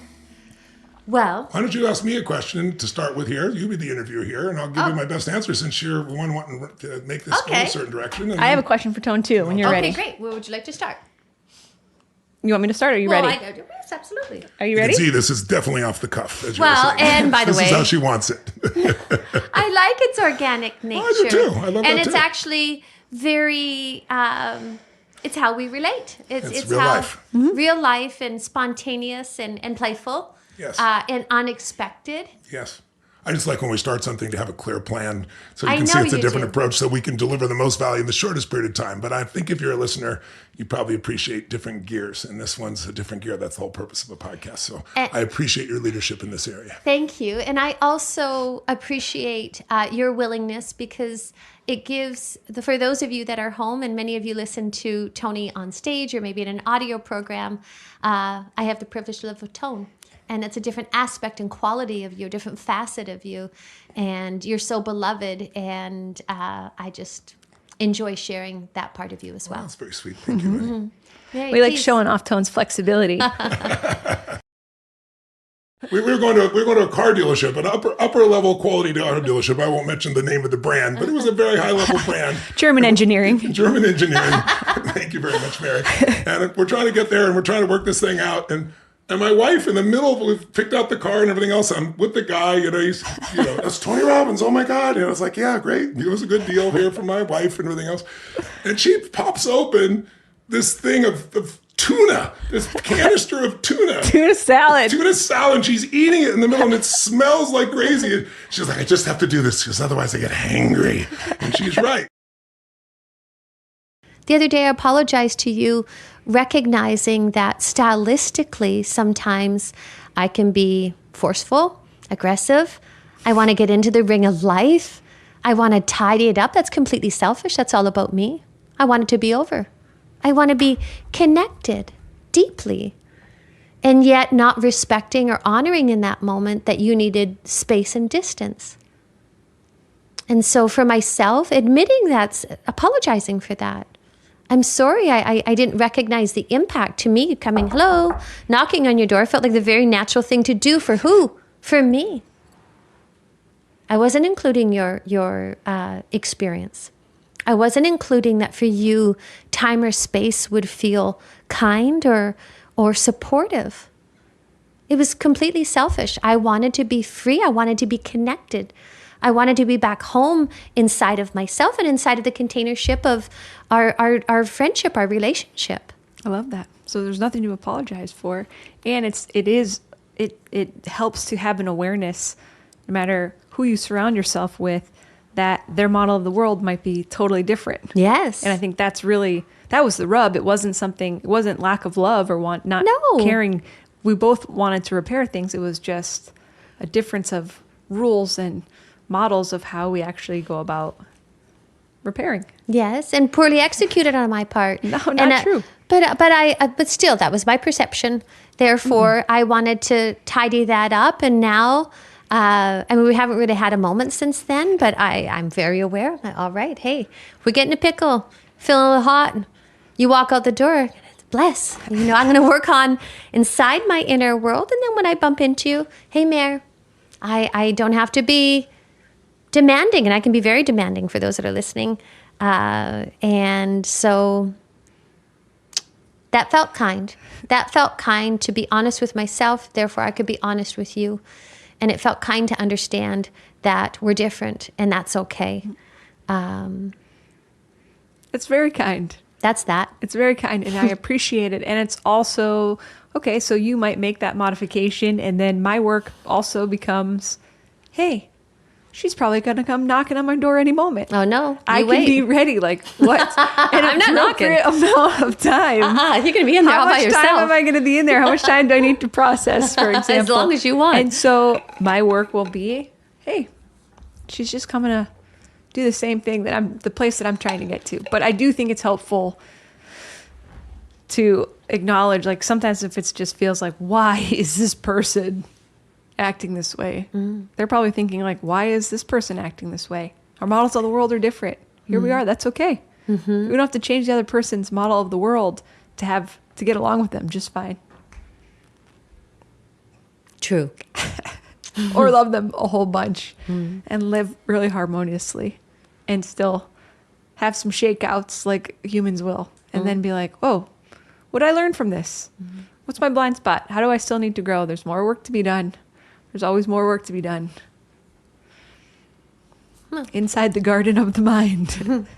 Well, Why don't you ask me a question to start with here? You be the interviewer here, and I'll give you my best answer since you're the one wanting to make this go a certain direction. And I have a question for Tone too when you're ready. okay, great. Where would you like to start? You want me to start? Or are you ready? Yes, absolutely. Are you you ready? can see this is definitely off the cuff, as you Well, were saying. and by the this way, is how she wants it. I like its organic nature. I do too. I love and that it's too. actually very, it's how we relate. It's real how life. real life and spontaneous and playful. Yes. And unexpected. Yes. I just like when we start something to have a clear plan so you I can see know it's a you different do. approach so we can deliver the most value in the shortest period of time. But I think if you're a listener, you probably appreciate different gears. And this one's a different gear. That's the whole purpose of a podcast. So I appreciate your leadership in this area. Thank you. And I also appreciate your willingness, because it gives, for those of you that are home, and many of you listen to Tony on stage or maybe in an audio program, I have the privilege to live with Tone. And it's a different aspect and quality of you, a different facet of you. And you're so beloved. And I just enjoy sharing that part of you as well. That's very sweet. Thank you, Minnie. Very We like pleased. showing off Tone's flexibility. We were going to a car dealership, an upper level quality car dealership. I won't mention the name of the brand, but it was a very high level brand. German engineering. German engineering. Thank you very much, Mary. And we're trying to get there, and we're trying to work this thing out. And my wife, in the middle, we've picked out the car and everything else. I'm with the guy, he's, that's Tony Robbins. Oh my God. I was like, yeah, great. It was a good deal here for my wife and everything else. And she pops open this thing of tuna, this canister of tuna. Tuna salad. Tuna salad. And she's eating it in the middle, and it smells like crazy. And she's like, I just have to do this because otherwise I get hangry. And she's right. The other day, I apologized to you, recognizing that stylistically, sometimes I can be forceful, aggressive. I want to get into the ring of life. I want to tidy it up. That's completely selfish. That's all about me. I want it to be over. I want to be connected deeply, and yet not respecting or honoring in that moment that you needed space and distance. And so for myself, admitting that's apologizing for that. I'm sorry, I didn't recognize the impact to me coming, hello, knocking on your door felt like the very natural thing to do for who? For me. I wasn't including your experience. I wasn't including that for you, time or space would feel kind or supportive. It was completely selfish. I wanted to be free. I wanted to be connected. I wanted to be back home inside of myself and inside of the containership of our friendship, our relationship. I love that. So there's nothing to apologize for. And it helps to have an awareness, no matter who you surround yourself with, that their model of the world might be totally different. Yes. And I think that was the rub. It wasn't lack of love or not caring. We both wanted to repair things. It was just a difference of rules and models of how we actually go about repairing. Yes, and poorly executed on my part. No, not true. But still, that was my perception. Therefore, I wanted to tidy that up, and now, we haven't really had a moment since then. But I'm very aware. I'm like, all right, hey, we're getting a pickle, feeling a little hot. You walk out the door. Bless. I'm going to work on inside my inner world, and then when I bump into you, hey, Mare, I don't have to be demanding, and I can be very demanding for those that are listening. And so that felt kind. That felt kind to be honest with myself. Therefore, I could be honest with you. And it felt kind to understand that we're different and that's okay. It's very kind. That's that. It's very kind, and I appreciate it. And it's also, okay, so you might make that modification, and then my work also becomes, hey, she's probably going to come knocking on my door any moment. Oh, no. I can be ready. Like, what? And I'm not knocking. Amount of time. You're going to be in there all by yourself. How much time am I going to be in there? How much time do I need to process, for example? As long as you want. And so my work will be, hey, she's just coming to do the same thing the place that I'm trying to get to. But I do think it's helpful to acknowledge, like, sometimes if it just feels like, why is this person acting this way? They're probably thinking, like, why is this person acting this way? Our models of the world are different. Here we are. That's okay. We don't have to change the other person's model of the world to get along with them just fine. True. Or love them a whole bunch and live really harmoniously and still have some shakeouts like humans will, and then be like, oh, what did I learn from this? What's my blind spot? How do I still need to grow? There's more work to be done. There's always more work to be done. Inside the garden of the mind.